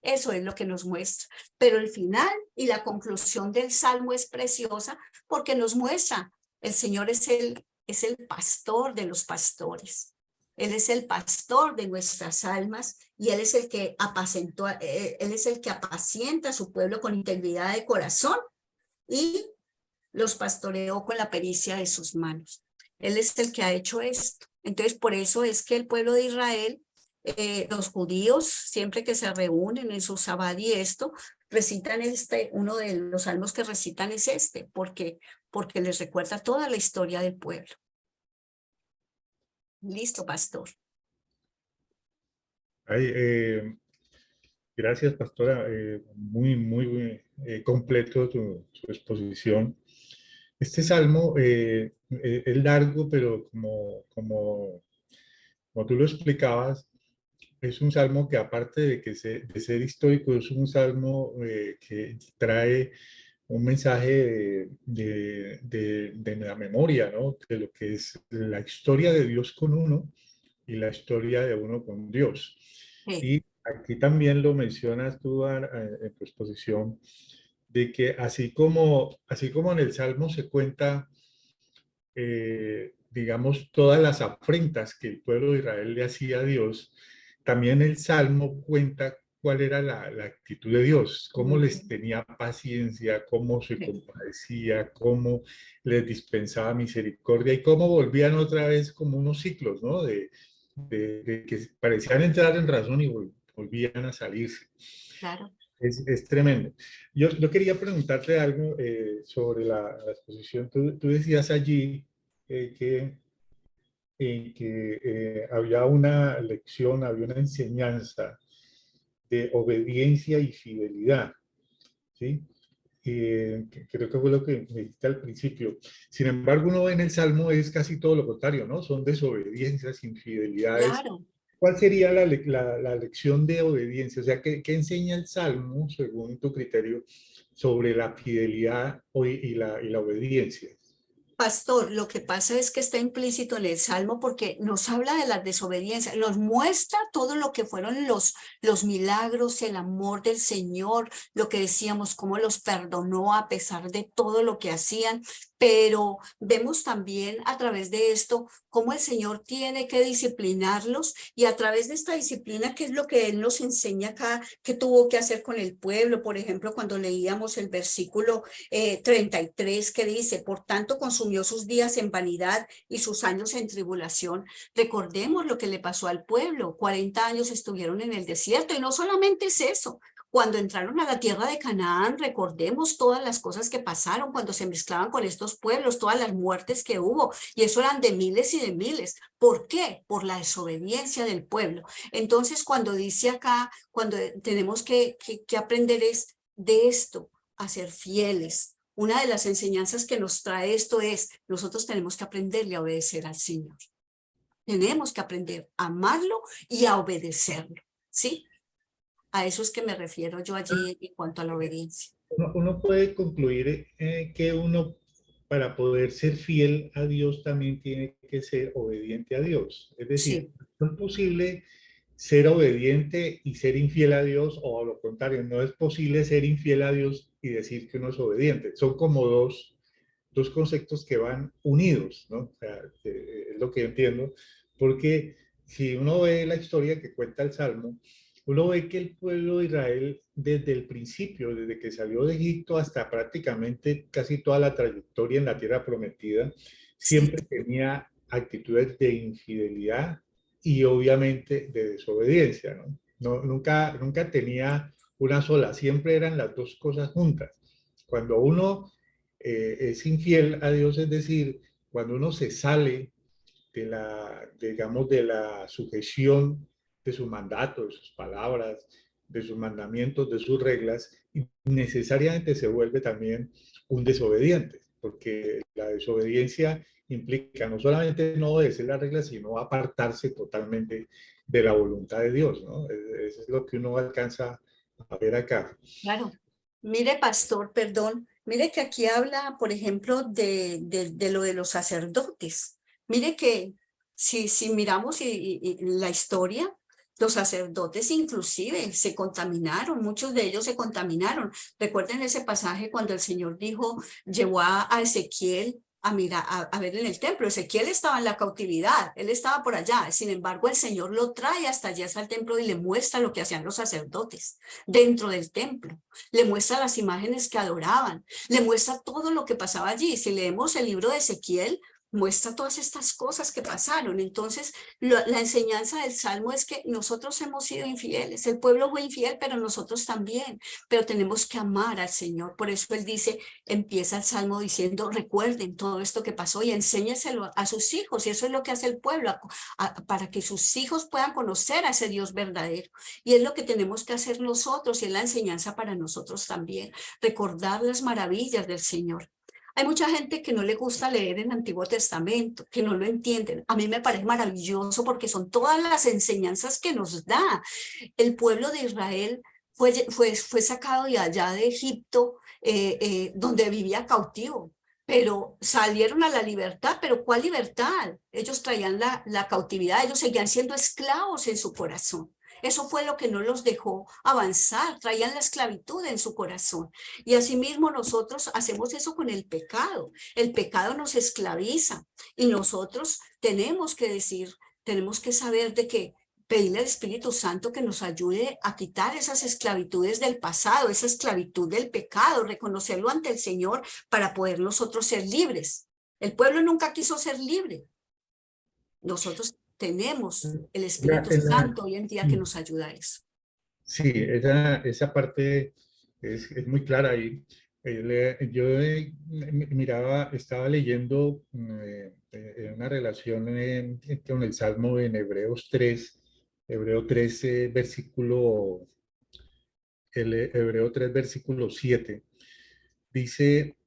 Eso es lo que nos muestra. Pero el final Y la conclusión del Salmo es preciosa porque nos muestra, el Señor es el pastor de los pastores. Él es el pastor de nuestras almas y Él es el que Él es el que apacienta a su pueblo con integridad de corazón y los pastoreó con la pericia de sus manos. Él es el que ha hecho esto. Entonces, por eso es que el pueblo de Israel, los judíos, siempre que se reúnen en su sabbat y esto, recitan uno de los salmos que recitan es porque les recuerda toda la historia del pueblo. Listo, pastor. Ay, gracias, pastora. Muy completo su exposición. Este salmo es largo, pero como tú lo explicabas, es un salmo que aparte de ser histórico, es un salmo que trae un mensaje de la memoria, ¿no? De lo que es la historia de Dios con uno y la historia de uno con Dios. Sí. Y aquí también lo mencionas tú en tu exposición, de que así como en el Salmo se cuenta, digamos, todas las afrentas que el pueblo de Israel le hacía a Dios, también el Salmo cuenta cuál era la actitud de Dios, cómo les tenía paciencia, cómo se compadecía, cómo les dispensaba misericordia y cómo volvían otra vez como unos ciclos, ¿no? De que parecían entrar en razón y volvían a salirse. Claro. Es tremendo. Yo quería preguntarte algo sobre la exposición. Tú decías allí que había una lección, había una enseñanza de obediencia y fidelidad, ¿sí? Creo que fue lo que me dijiste al principio. Sin embargo, uno ve en el Salmo es casi todo lo contrario, ¿no? Son desobediencias, infidelidades. Claro. ¿Cuál sería la lección de obediencia? O sea, ¿qué enseña el Salmo, según tu criterio, sobre la fidelidad y la obediencia? Pastor, lo que pasa es que está implícito en el Salmo porque nos habla de la desobediencia, nos muestra todo lo que fueron los milagros, el amor del Señor, lo que decíamos, cómo los perdonó a pesar de todo lo que hacían, pero vemos también a través de esto cómo el Señor tiene que disciplinarlos y a través de esta disciplina, que es lo que Él nos enseña acá, que tuvo que hacer con el pueblo. Por ejemplo, cuando leíamos el versículo 33 que dice, por tanto consumió sus días en vanidad y sus años en tribulación. Recordemos lo que le pasó al pueblo, 40 años estuvieron en el desierto y no solamente es eso. Cuando entraron a la tierra de Canaán, recordemos todas las cosas que pasaron cuando se mezclaban con estos pueblos, todas las muertes que hubo, y eso eran de miles y de miles. ¿Por qué? Por la desobediencia del pueblo. Entonces, cuando dice acá, cuando tenemos que aprender es de esto, a ser fieles. Una de las enseñanzas que nos trae esto es, nosotros tenemos que aprenderle a obedecer al Señor. Tenemos que aprender a amarlo y a obedecerlo, ¿sí? A eso es que me refiero yo allí en cuanto a la obediencia. Uno puede concluir que uno, para poder ser fiel a Dios, también tiene que ser obediente a Dios. Es decir, Sí. no es posible ser obediente y ser infiel a Dios, o a lo contrario, no es posible ser infiel a Dios y decir que uno es obediente. Son como dos conceptos que van unidos, ¿no? O sea, es lo que yo entiendo, porque si uno ve la historia que cuenta el Salmo, uno ve que el pueblo de Israel, desde el principio, desde que salió de Egipto hasta prácticamente casi toda la trayectoria en la tierra prometida, Sí. siempre tenía actitudes de infidelidad y obviamente de desobediencia, ¿no? Nunca tenía una sola, siempre eran las dos cosas juntas. Cuando uno es infiel a Dios, es decir, cuando uno se sale digamos, de la sujeción de su mandato, de sus palabras, de sus mandamientos, de sus reglas, necesariamente se vuelve también un desobediente, porque la desobediencia implica no solamente no obedecer las reglas, sino apartarse totalmente de la voluntad de Dios, ¿no? Eso es lo que uno alcanza a ver acá. Claro. Mire, pastor, perdón, mire que aquí habla, por ejemplo, de lo de los sacerdotes. Mire que si miramos la historia, Los sacerdotes inclusive se contaminaron, muchos de ellos se contaminaron. Recuerden ese pasaje cuando el Señor dijo, llevó a Ezequiel a mirar, a ver en el templo. Ezequiel estaba en la cautividad, él estaba por allá. Sin embargo, el Señor lo trae hasta allá, hasta el templo, y le muestra lo que hacían los sacerdotes dentro del templo. Le muestra las imágenes que adoraban, le muestra todo lo que pasaba allí. Si leemos el libro de Ezequiel, muestra todas estas cosas que pasaron. Entonces, la enseñanza del Salmo es que nosotros hemos sido infieles, el pueblo fue infiel, pero nosotros también, pero tenemos que amar al Señor. Por eso él dice, empieza el Salmo diciendo, recuerden todo esto que pasó y enséñeselo a sus hijos, y eso es lo que hace el pueblo, para que sus hijos puedan conocer a ese Dios verdadero. Y es lo que tenemos que hacer nosotros, y es la enseñanza para nosotros también, recordar las maravillas del Señor. Hay mucha gente que no le gusta leer el Antiguo Testamento, que no lo entienden. A mí me parece maravilloso porque son todas las enseñanzas que nos da. El pueblo de Israel fue sacado de allá de Egipto, donde vivía cautivo, pero salieron a la libertad. ¿Pero cuál libertad? Ellos traían la cautividad, ellos seguían siendo esclavos en su corazón. Eso fue lo que no los dejó avanzar, traían la esclavitud en su corazón. Y asimismo nosotros hacemos eso con el pecado. El pecado nos esclaviza y nosotros tenemos que decir, tenemos que saber de que pedirle al Espíritu Santo que nos ayude a quitar esas esclavitudes del pasado, esa esclavitud del pecado, reconocerlo ante el Señor para poder nosotros ser libres. El pueblo nunca quiso ser libre. Nosotros tenemos el Espíritu Santo hoy en día que nos ayuda a eso. Sí, esa parte es muy clara ahí. Miraba, estaba leyendo una relación con el Salmo en Hebreos 3, Hebreo 3, Hebreo 3, versículo 7. Dice,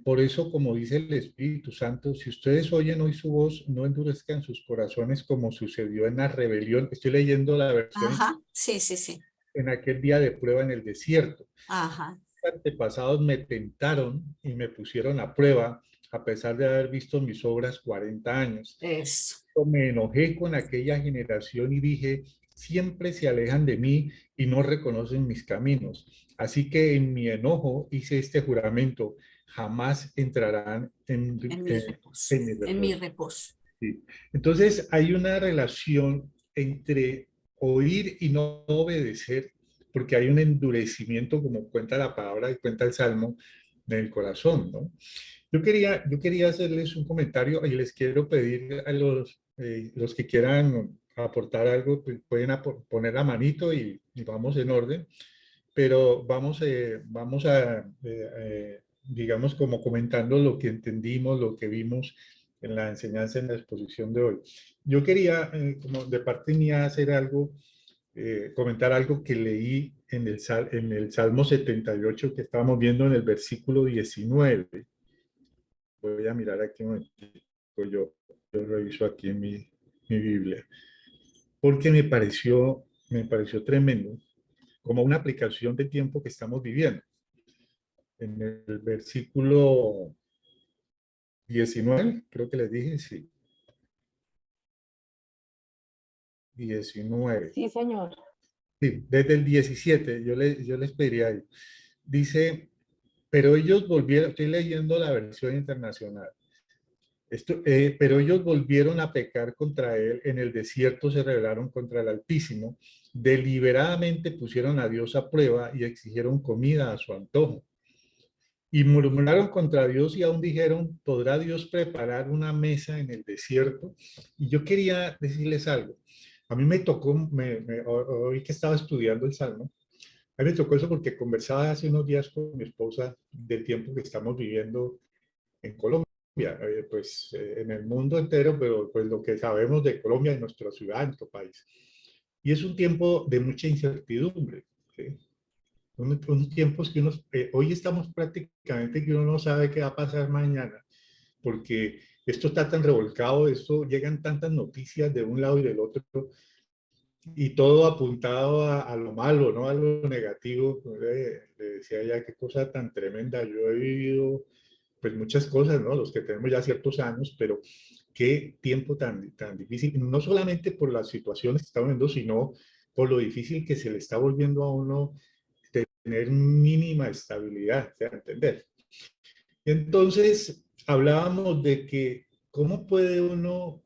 por eso, como dice el Espíritu Santo, si ustedes oyen hoy su voz, no endurezcan sus corazones como sucedió en la rebelión. Estoy leyendo la versión Ajá, sí, sí, sí. en aquel día de prueba en el desierto. Ajá. Mis antepasados me tentaron y me pusieron a prueba, a pesar de haber visto mis obras 40 años. Eso. Me enojé con aquella generación y dije, siempre se alejan de mí y no reconocen mis caminos. Así que en mi enojo hice este juramento, jamás entrarán en mi reposo. En mi reposo. Sí. Entonces hay una relación entre oír y no obedecer, porque hay un endurecimiento, como cuenta la palabra y cuenta el Salmo, en el corazón, ¿no? Yo quería hacerles un comentario y les quiero pedir a los que quieran aportar algo, pues pueden poner la manito y vamos en orden, pero vamos a digamos, como comentando lo que entendimos, lo que vimos en la enseñanza, en la exposición de hoy. Yo quería, como de parte mía, hacer algo, comentar algo que leí en el Salmo 78 que estábamos viendo en el versículo 19. Voy a mirar aquí un momentito, yo reviso aquí en mi Biblia, porque me pareció tremendo, como una aplicación de tiempo que estamos viviendo. En el versículo 19, creo que les dije, sí. 19. Sí, señor. Sí, desde el 17, yo les pediría ahí. Dice, pero ellos volvieron, estoy leyendo la versión internacional. Pero ellos volvieron a pecar contra él, en el desierto se rebelaron contra el Altísimo, deliberadamente pusieron a Dios a prueba y exigieron comida a su antojo. Y murmuraron contra Dios y aún dijeron, ¿podrá Dios preparar una mesa en el desierto? Y yo quería decirles algo. A mí me tocó, hoy que estaba estudiando el Salmo, a mí me tocó eso porque conversaba hace unos días con mi esposa del tiempo que estamos viviendo en Colombia, en el mundo entero, pero pues lo que sabemos de Colombia, de nuestra ciudad, de nuestro país. Y es un tiempo de mucha incertidumbre, ¿sí? Unos tiempos que hoy estamos prácticamente que uno no sabe qué va a pasar mañana, porque esto está tan revolcado, llegan tantas noticias de un lado y del otro, y todo apuntado a lo malo, ¿no? A lo negativo. Le decía ya, qué cosa tan tremenda. Yo he vivido pues muchas cosas, ¿no? Los que tenemos ya ciertos años, pero qué tiempo tan difícil, no solamente por las situaciones que estamos viendo, sino por lo difícil que se le está volviendo a uno tener mínima estabilidad, ¿se va a entender? Entonces, hablábamos de que cómo puede uno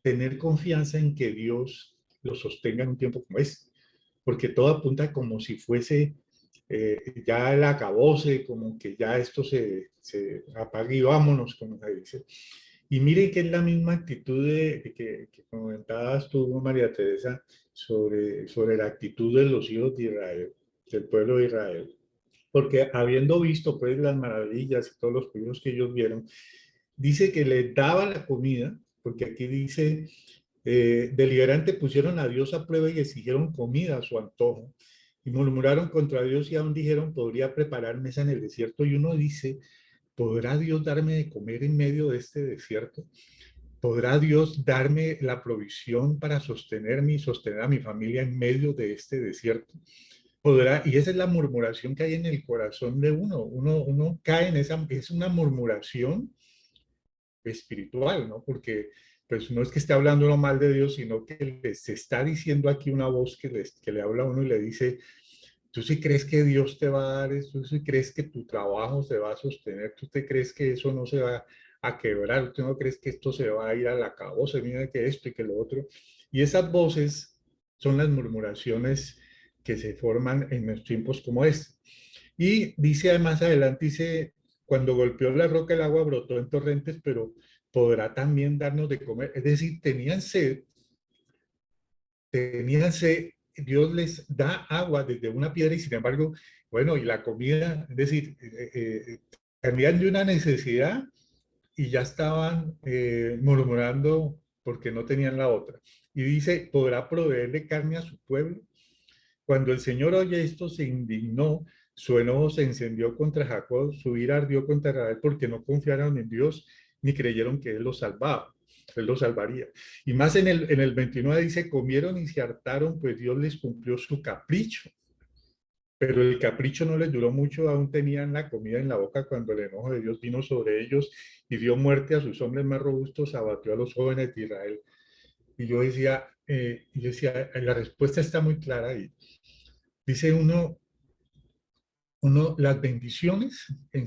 tener confianza en que Dios lo sostenga en un tiempo como este, porque todo apunta como si fuese ya el acabose, como que ya esto se apague y vámonos, como se dice. Y miren que es la misma actitud que comentabas tú, María Teresa, sobre la actitud de los hijos de Israel, del pueblo de Israel. Porque habiendo visto pues las maravillas y todos los pueblos que ellos vieron, dice que les daba la comida, porque aquí dice, deliberante pusieron a Dios a prueba y exigieron comida a su antojo, y murmuraron contra Dios y aún dijeron, podría preparar mesa en el desierto. Y uno dice, ¿podrá Dios darme de comer en medio de este desierto? ¿Podrá Dios darme la provisión para sostenerme y sostener a mi familia en medio de este desierto? ¿Podrá? Y esa es la murmuración que hay en el corazón de uno. Uno cae en esa, es una murmuración espiritual, ¿no? Porque pues no es que esté hablando uno mal de Dios, sino que se está diciendo aquí una voz que le habla a uno y le dice, ¿tú sí crees que Dios te va a dar eso? ¿Tú sí crees que tu trabajo se va a sostener? ¿Tú te crees que eso no se va a quebrar? ¿Tú no crees que esto se va a ir a la cabeza? Mira que esto y que lo otro. Y esas voces son las murmuraciones que se forman en los tiempos como este. Y dice más adelante, dice, cuando golpeó la roca el agua brotó en torrentes, pero podrá también darnos de comer. Es decir, tenían sed, Dios les da agua desde una piedra y sin embargo, bueno, y la comida, es decir, tenían de una necesidad y ya estaban murmurando porque no tenían la otra. Y dice, podrá proveerle carne a su pueblo. Cuando el Señor oye esto, se indignó, su enojo se encendió contra Jacob, su ira ardió contra Israel porque no confiaron en Dios ni creyeron que Él los salvaba, Él los salvaría. Y más en el 29 dice, comieron y se hartaron, pues Dios les cumplió su capricho. Pero el capricho no les duró mucho, aún tenían la comida en la boca cuando el enojo de Dios vino sobre ellos y dio muerte a sus hombres más robustos, abatió a los jóvenes de Israel. Y yo decía, la respuesta está muy clara y dice las bendiciones en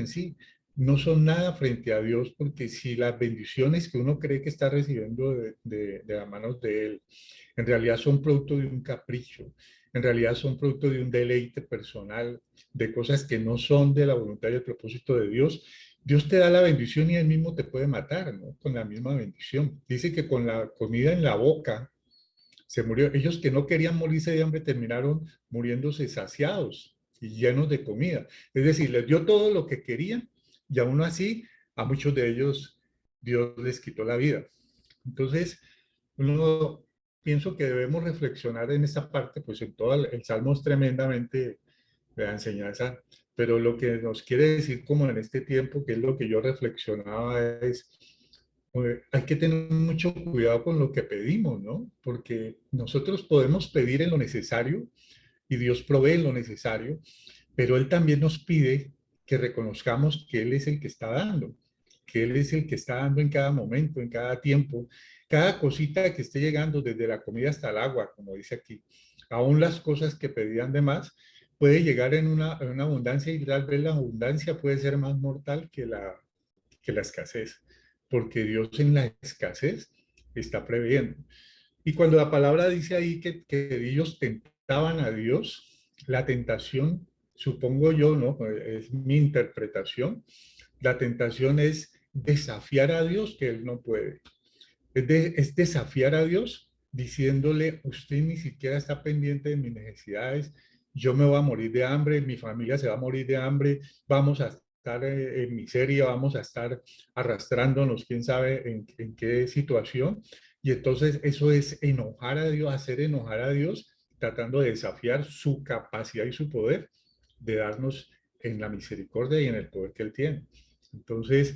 sí no son nada frente a Dios, porque si las bendiciones que uno cree que está recibiendo de las manos de Él, en realidad son producto de un capricho, en realidad son producto de un deleite personal, de cosas que no son de la voluntad y el propósito de Dios, Dios te da la bendición y Él mismo te puede matar, ¿no? Con la misma bendición. Dice que con la comida en la boca, se murió. Ellos que no querían morirse de hambre terminaron muriéndose saciados y llenos de comida. Es decir, les dio todo lo que querían y aún así a muchos de ellos Dios les quitó la vida. Entonces, uno pienso que debemos reflexionar en esta parte, pues en todo el Salmo es tremendamente de la enseñanza, pero lo que nos quiere decir como en este tiempo, que es lo que yo reflexionaba, es hay que tener mucho cuidado con lo que pedimos, ¿no? Porque nosotros podemos pedir en lo necesario y Dios provee en lo necesario, pero Él también nos pide que reconozcamos que Él es el que está dando, que Él es el que está dando en cada momento, en cada tiempo, cada cosita que esté llegando, desde la comida hasta el agua, como dice aquí. Aún las cosas que pedían de más, puede llegar en una abundancia y tal vez la abundancia puede ser más mortal que la escasez, porque Dios en la escasez está previendo. Y cuando la palabra dice ahí que ellos tentaban a Dios, la tentación, supongo yo, ¿no? Es mi interpretación, la tentación es desafiar a Dios que Él no puede. Es desafiar a Dios diciéndole, usted ni siquiera está pendiente de mis necesidades, yo me voy a morir de hambre, mi familia se va a morir de hambre, vamos a estar en miseria, vamos a estar arrastrándonos, quién sabe en qué situación. Y entonces eso es enojar a Dios, hacer enojar a Dios, tratando de desafiar su capacidad y su poder de darnos en la misericordia y en el poder que Él tiene. Entonces,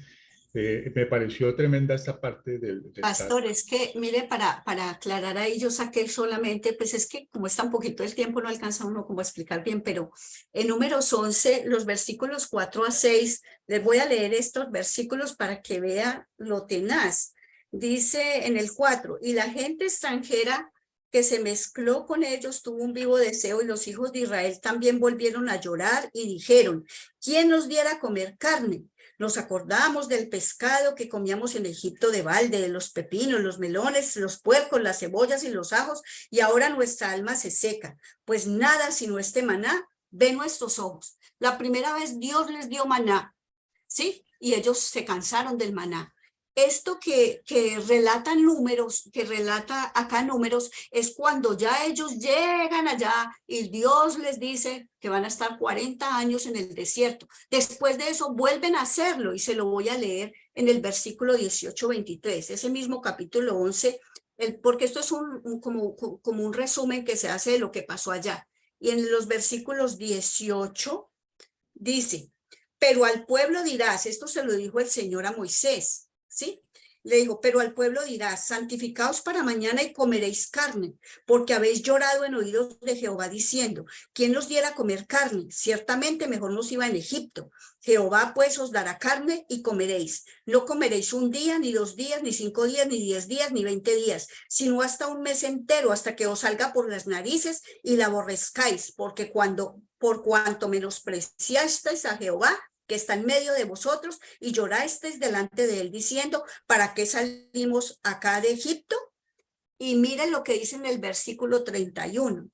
me pareció tremenda esta parte del Pastor, es que, mire, para aclarar ahí, yo saqué solamente, pues es que como está un poquito el tiempo, no alcanza uno como a explicar bien, pero en Números 11, los versículos 4 a 6, les voy a leer estos versículos para que vea lo tenaz. Dice en el 4, y la gente extranjera que se mezcló con ellos, tuvo un vivo deseo, y los hijos de Israel también volvieron a llorar y dijeron, ¿quién nos diera a comer carne? Nos acordamos del pescado que comíamos en Egipto de balde, de los pepinos, los melones, los puercos, las cebollas y los ajos, y ahora nuestra alma se seca, pues nada sino este maná ve nuestros ojos. La primera vez Dios les dio maná, ¿sí? Y ellos se cansaron del maná. Esto que relatan números, que relata acá números, es cuando ya ellos llegan allá y Dios les dice que van a estar 40 años en el desierto. Después de eso vuelven a hacerlo, y se lo voy a leer en el versículo 18-23, ese mismo capítulo 11, porque esto es como un resumen que se hace de lo que pasó allá. Y en los versículos 18 dice, pero al pueblo dirás, esto se lo dijo el Señor a Moisés, ¿sí? Le dijo, pero al pueblo dirás, santificaos para mañana y comeréis carne, porque habéis llorado en oídos de Jehová diciendo, ¿quién nos diera a comer carne? Ciertamente mejor nos iba en Egipto. Jehová pues os dará carne y comeréis. No comeréis un día, ni 2 días, ni 5 días, ni 10 días, ni 20 días, sino hasta un mes entero, hasta que os salga por las narices y la aborrezcáis, porque por cuanto menospreciasteis a Jehová, que está en medio de vosotros, y llorasteis delante de él, diciendo, ¿para qué salimos acá de Egipto? Y miren lo que dice en el versículo 31,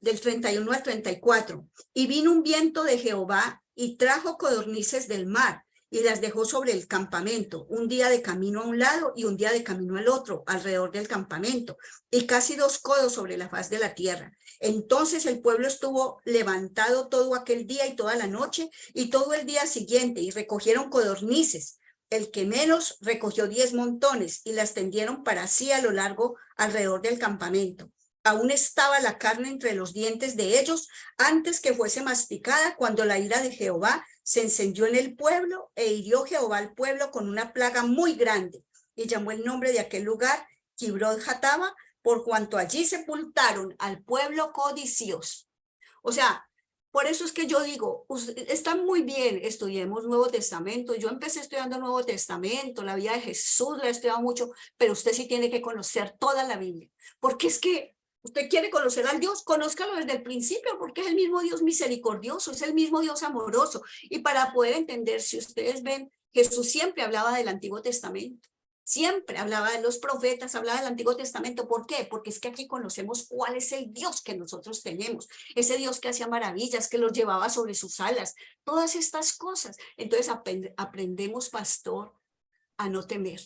del 31 al 34. Y vino un viento de Jehová, y trajo codornices del mar, y las dejó sobre el campamento, un día de camino a un lado y un día de camino al otro, alrededor del campamento, y casi 2 codos sobre la faz de la tierra. Entonces el pueblo estuvo levantado todo aquel día y toda la noche, y todo el día siguiente, y recogieron codornices. El que menos recogió 10 montones, y las tendieron para sí a lo largo alrededor del campamento. Aún estaba la carne entre los dientes de ellos antes que fuese masticada, cuando la ira de Jehová se encendió en el pueblo, e hirió Jehová al pueblo con una plaga muy grande, y llamó el nombre de aquel lugar Kibroth Hatava, por cuanto allí sepultaron al pueblo codicioso. O sea, por eso es que yo digo, está muy bien, estudiemos Nuevo Testamento. Yo empecé estudiando Nuevo Testamento, la vida de Jesús la he estudiado mucho, pero usted sí tiene que conocer toda la Biblia, porque es que usted quiere conocer al Dios, conózcalo desde el principio, porque es el mismo Dios misericordioso, es el mismo Dios amoroso. Y para poder entender, si ustedes ven, Jesús siempre hablaba del Antiguo Testamento. Siempre hablaba de los profetas, hablaba del Antiguo Testamento. ¿Por qué? Porque es que aquí conocemos cuál es el Dios que nosotros tenemos. Ese Dios que hacía maravillas, que los llevaba sobre sus alas. Todas estas cosas. Entonces aprendemos, pastor, a no temer.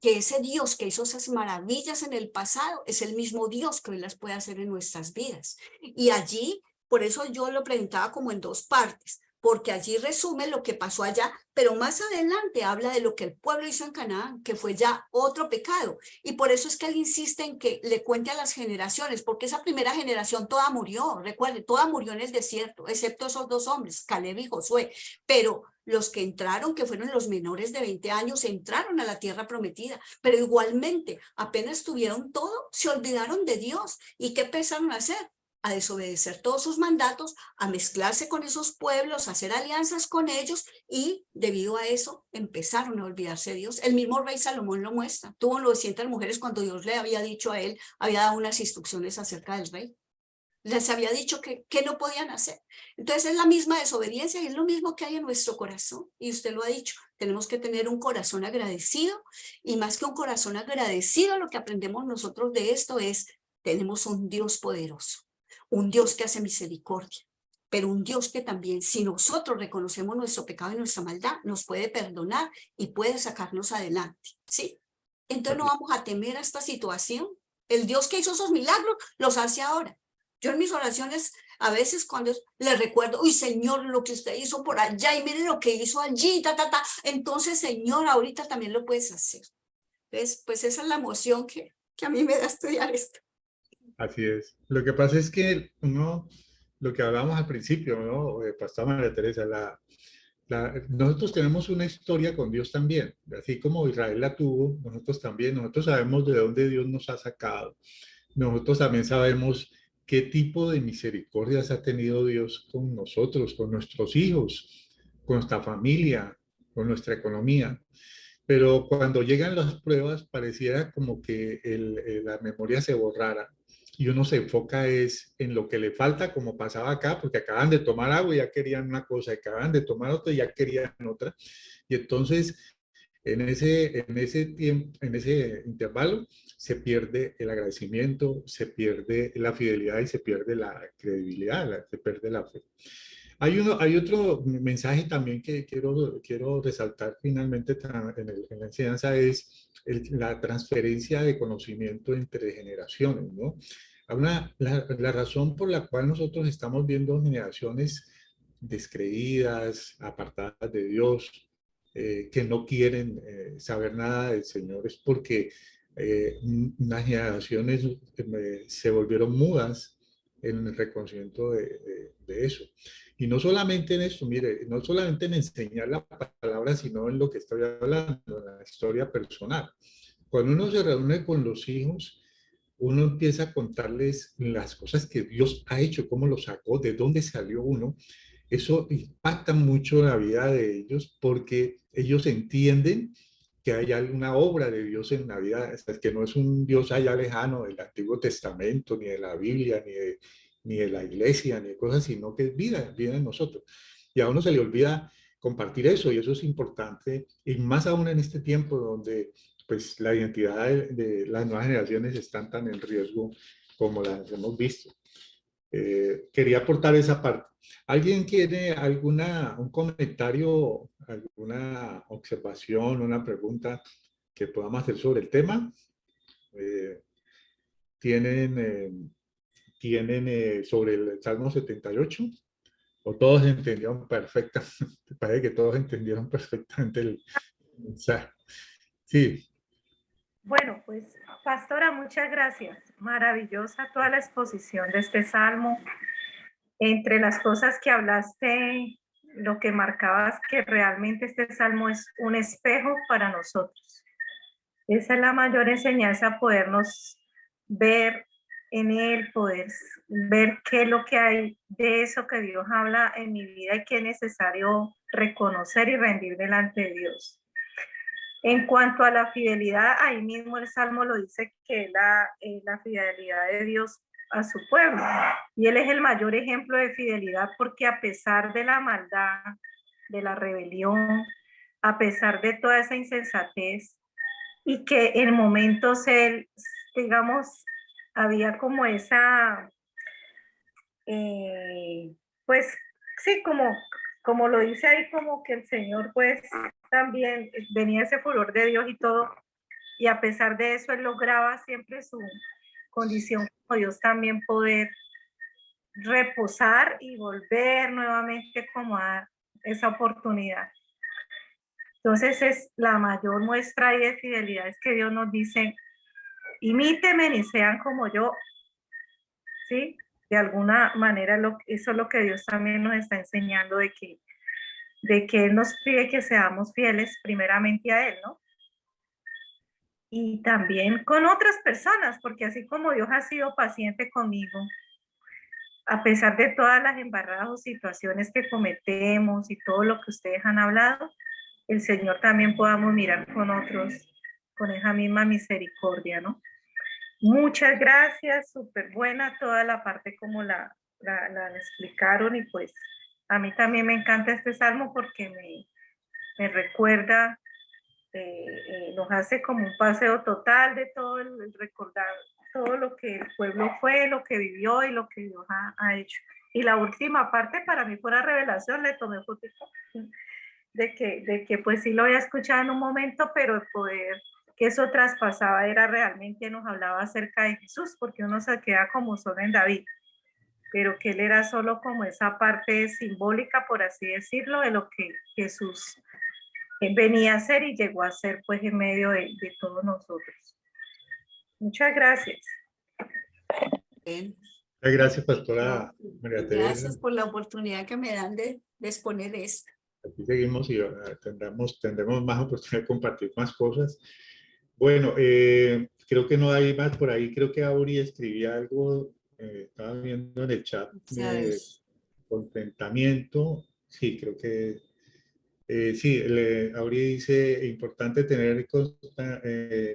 Que ese Dios que hizo esas maravillas en el pasado es el mismo Dios que hoy las puede hacer en nuestras vidas. Y allí, por eso yo lo presentaba como en 2 partes. Porque allí resume lo que pasó allá, pero más adelante habla de lo que el pueblo hizo en Canaán, que fue ya otro pecado. Y por eso es que él insiste en que le cuente a las generaciones, porque esa primera generación toda murió, recuerden, toda murió en el desierto, excepto esos 2 hombres, Caleb y Josué. Pero los que entraron, que fueron los menores de 20 años, entraron a la tierra prometida, pero igualmente, apenas tuvieron todo, se olvidaron de Dios. ¿Y qué empezaron a hacer? A desobedecer todos sus mandatos, a mezclarse con esos pueblos, a hacer alianzas con ellos, y debido a eso empezaron a olvidarse de Dios. El mismo rey Salomón lo muestra. Tuvo 900 mujeres cuando Dios le había dicho a él, había dado unas instrucciones acerca del rey. Les había dicho que no podían hacer. Entonces es la misma desobediencia y es lo mismo que hay en nuestro corazón. Y usted lo ha dicho, tenemos que tener un corazón agradecido, y más que un corazón agradecido, lo que aprendemos nosotros de esto es, tenemos un Dios poderoso. Un Dios que hace misericordia, pero un Dios que también, si nosotros reconocemos nuestro pecado y nuestra maldad, nos puede perdonar y puede sacarnos adelante, ¿sí? Entonces no vamos a temer a esta situación. El Dios que hizo esos milagros los hace ahora. Yo en mis oraciones, a veces cuando le recuerdo, uy, Señor, lo que usted hizo por allá, y mire lo que hizo allí, entonces, Señor, ahorita también lo puedes hacer. Entonces, pues esa es la emoción que a mí me da estudiar esto. Así es. Lo que pasa es que lo que hablábamos al principio, ¿no? Pastor María Teresa, nosotros tenemos una historia con Dios también, así como Israel la tuvo, nosotros también, nosotros sabemos de dónde Dios nos ha sacado, nosotros también sabemos qué tipo de misericordias ha tenido Dios con nosotros, con nuestros hijos, con nuestra familia, con nuestra economía. pero cuando llegan las pruebas pareciera como que la memoria se borrara y uno se enfoca es en lo que le falta, como pasaba acá, porque acaban de tomar agua y ya querían una cosa, acaban de tomar otra y ya querían otra. Y entonces en ese tiempo, en ese intervalo, se pierde el agradecimiento, se pierde la fidelidad y se pierde la credibilidad, se pierde la fe. Hay otro mensaje también que quiero resaltar finalmente en la enseñanza, es la transferencia de conocimiento entre generaciones, ¿no? La razón por la cual nosotros estamos viendo generaciones descreídas, apartadas de Dios, que no quieren saber nada del Señor, es porque las generaciones se volvieron mudas en el reconocimiento de eso. Y no solamente en esto, mire, no solamente en enseñar la palabra, sino en lo que estoy hablando, en la historia personal. Cuando uno se reúne con los hijos, uno empieza a contarles las cosas que Dios ha hecho, cómo lo sacó, de dónde salió uno. Eso impacta mucho la vida de ellos porque ellos entienden que hay alguna obra de Dios en la vida, que no es un Dios allá lejano del Antiguo Testamento, ni de la Biblia, ni de la iglesia, ni de cosas, sino que es vida en nosotros. Y a uno se le olvida compartir eso y eso es importante, y más aún en este tiempo donde pues la identidad de las nuevas generaciones están tan en riesgo como las hemos visto. Quería aportar esa parte. ¿Alguien tiene un comentario, alguna observación, una pregunta que podamos hacer sobre el tema? Eh, ¿Tienen, sobre el Salmo 78? ¿O todos entendieron perfectamente? Parece que todos entendieron perfectamente el mensaje. Sí. Bueno, pues, pastora, muchas gracias. Maravillosa toda la exposición de este salmo. Entre las cosas que hablaste, lo que marcabas, que realmente este salmo es un espejo para nosotros. Esa es la mayor enseñanza, podernos ver en él, poder ver qué es lo que hay de eso que Dios habla en mi vida y que es necesario reconocer y rendir delante de Dios. En cuanto a la fidelidad, ahí mismo el Salmo lo dice, que es la fidelidad de Dios a su pueblo. Y Él es el mayor ejemplo de fidelidad porque a pesar de la maldad, de la rebelión, a pesar de toda esa insensatez, y que en momentos Él, digamos, había como esa, pues sí, como lo dice ahí, como que el Señor pues también venía ese furor de Dios y todo, y a pesar de eso él lograba siempre su condición como Dios también poder reposar y volver nuevamente como a dar esa oportunidad. Entonces es la mayor muestra ahí de fidelidad, es que Dios nos dice, imíteme y sean como yo, ¿sí? De alguna manera eso es lo que Dios también nos está enseñando, de que Él nos pide que seamos fieles primeramente a Él, ¿no? Y también con otras personas, porque así como Dios ha sido paciente conmigo, a pesar de todas las embarradas o situaciones que cometemos y todo lo que ustedes han hablado, el Señor también podamos mirar con otros, con esa misma misericordia, ¿no? Muchas gracias, súper buena toda la parte como la explicaron, y pues a mí también me encanta este salmo porque me recuerda, nos hace como un paseo total de todo el recordar todo lo que el pueblo fue, lo que vivió y lo que Dios ha hecho. Y la última parte para mí fue una revelación, le tomé foto de que pues sí lo había escuchado en un momento, pero el poder que eso traspasaba era realmente, nos hablaba acerca de Jesús, porque uno se queda como solo en David, pero que él era solo como esa parte simbólica, por así decirlo, de lo que Jesús venía a ser y llegó a ser pues en medio de todos nosotros. Muchas gracias. Bien. Gracias, pastora María Teresa. Gracias por la oportunidad que me dan de exponer esto. Aquí seguimos y tendremos más oportunidad de compartir más cosas. Bueno, creo que no hay más por ahí. Creo que Auri escribía algo, estaba viendo en el chat de contentamiento. Sí, creo que Sí, Auri dice, importante tener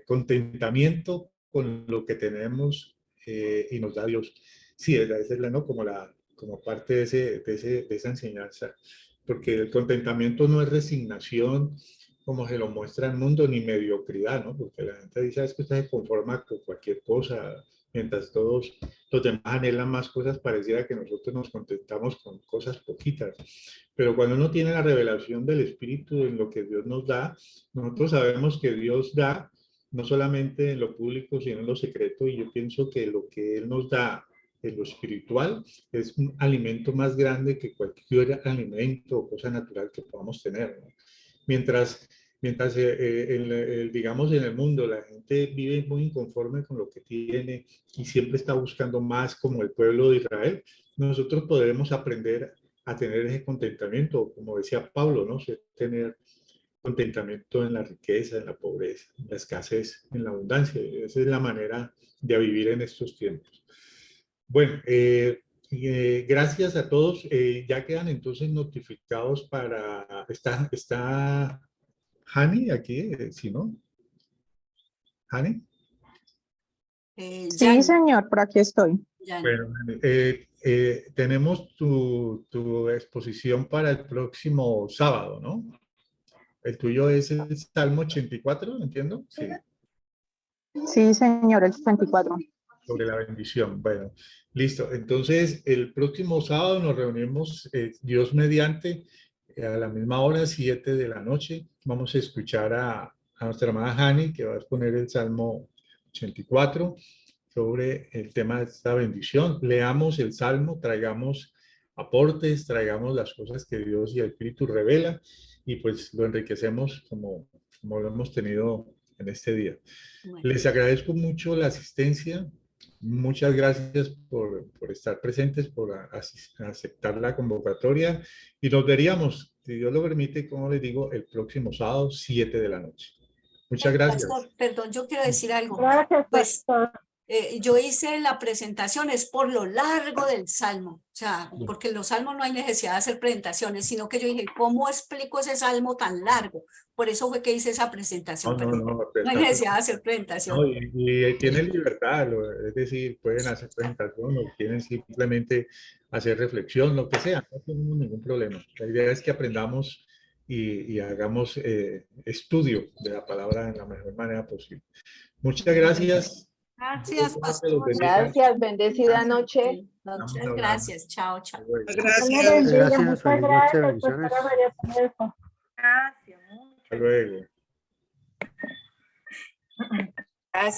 contentamiento con lo que tenemos y nos da Dios. Sí, esa es la, ¿no? Como parte de esa enseñanza, porque el contentamiento no es resignación, como se lo muestra el mundo, ni mediocridad, ¿no? Porque la gente dice, es que usted se conforma con cualquier cosa, mientras todos los demás anhelan más cosas, pareciera que nosotros nos contentamos con cosas poquitas. Pero cuando uno tiene la revelación del Espíritu en lo que Dios nos da, nosotros sabemos que Dios da no solamente en lo público, sino en lo secreto, y yo pienso que lo que Él nos da en lo espiritual es un alimento más grande que cualquier alimento o cosa natural que podamos tener, ¿no? Mientras digamos, en el mundo la gente vive muy inconforme con lo que tiene y siempre está buscando más, como el pueblo de Israel, nosotros podremos aprender a tener ese contentamiento, como decía Pablo, ¿no? Tener contentamiento en la riqueza, en la pobreza, en la escasez, en la abundancia. Esa es la manera de vivir en estos tiempos. Bueno, gracias a todos. Ya quedan entonces notificados para... ¿Está Hani aquí? ¿Sí, no? ¿Hani? Sí, Jan, señor, por aquí estoy. Jan. Bueno, tenemos tu exposición para el próximo sábado, ¿no? El tuyo es el Salmo 84, ¿entiendo? Sí, Sí, señor, el 24. sobre la bendición. Bueno, listo. Entonces, el próximo sábado nos reunimos, Dios mediante, a la misma hora, 7 de la noche. Vamos a escuchar a nuestra hermana Hani, que va a exponer el Salmo 84 sobre el tema de esta bendición. Leamos el Salmo, traigamos aportes, traigamos las cosas que Dios y el Espíritu revela y pues lo enriquecemos como lo hemos tenido en este día. Bueno, Les agradezco mucho la asistencia. Muchas gracias por estar presentes, por aceptar la convocatoria y nos veríamos, si Dios lo permite, como les digo, el próximo sábado, 7 de la noche. Muchas gracias. Pastor, perdón, yo quiero decir algo. Gracias, Pues pastor. yo hice la presentación es por lo largo del salmo, o sea, porque en los salmos no hay necesidad de hacer presentaciones, sino que yo dije, ¿cómo explico ese salmo tan largo? Por eso fue que hice esa presentación, pero no hay necesidad de hacer presentación. No, y tienen libertad, es decir, pueden hacer presentación o quieren simplemente hacer reflexión, lo que sea, no tenemos ningún problema. La idea es que aprendamos y hagamos estudio de la palabra en la mejor manera posible. Muchas gracias. Gracias, Dios pastor. los bendiga. Gracias, bendecida noche. Sí, muchas gracias, chao, chao. Hasta luego. Gracias. Gracias, Feliz noche, bendiciones. Gracias. Hasta luego.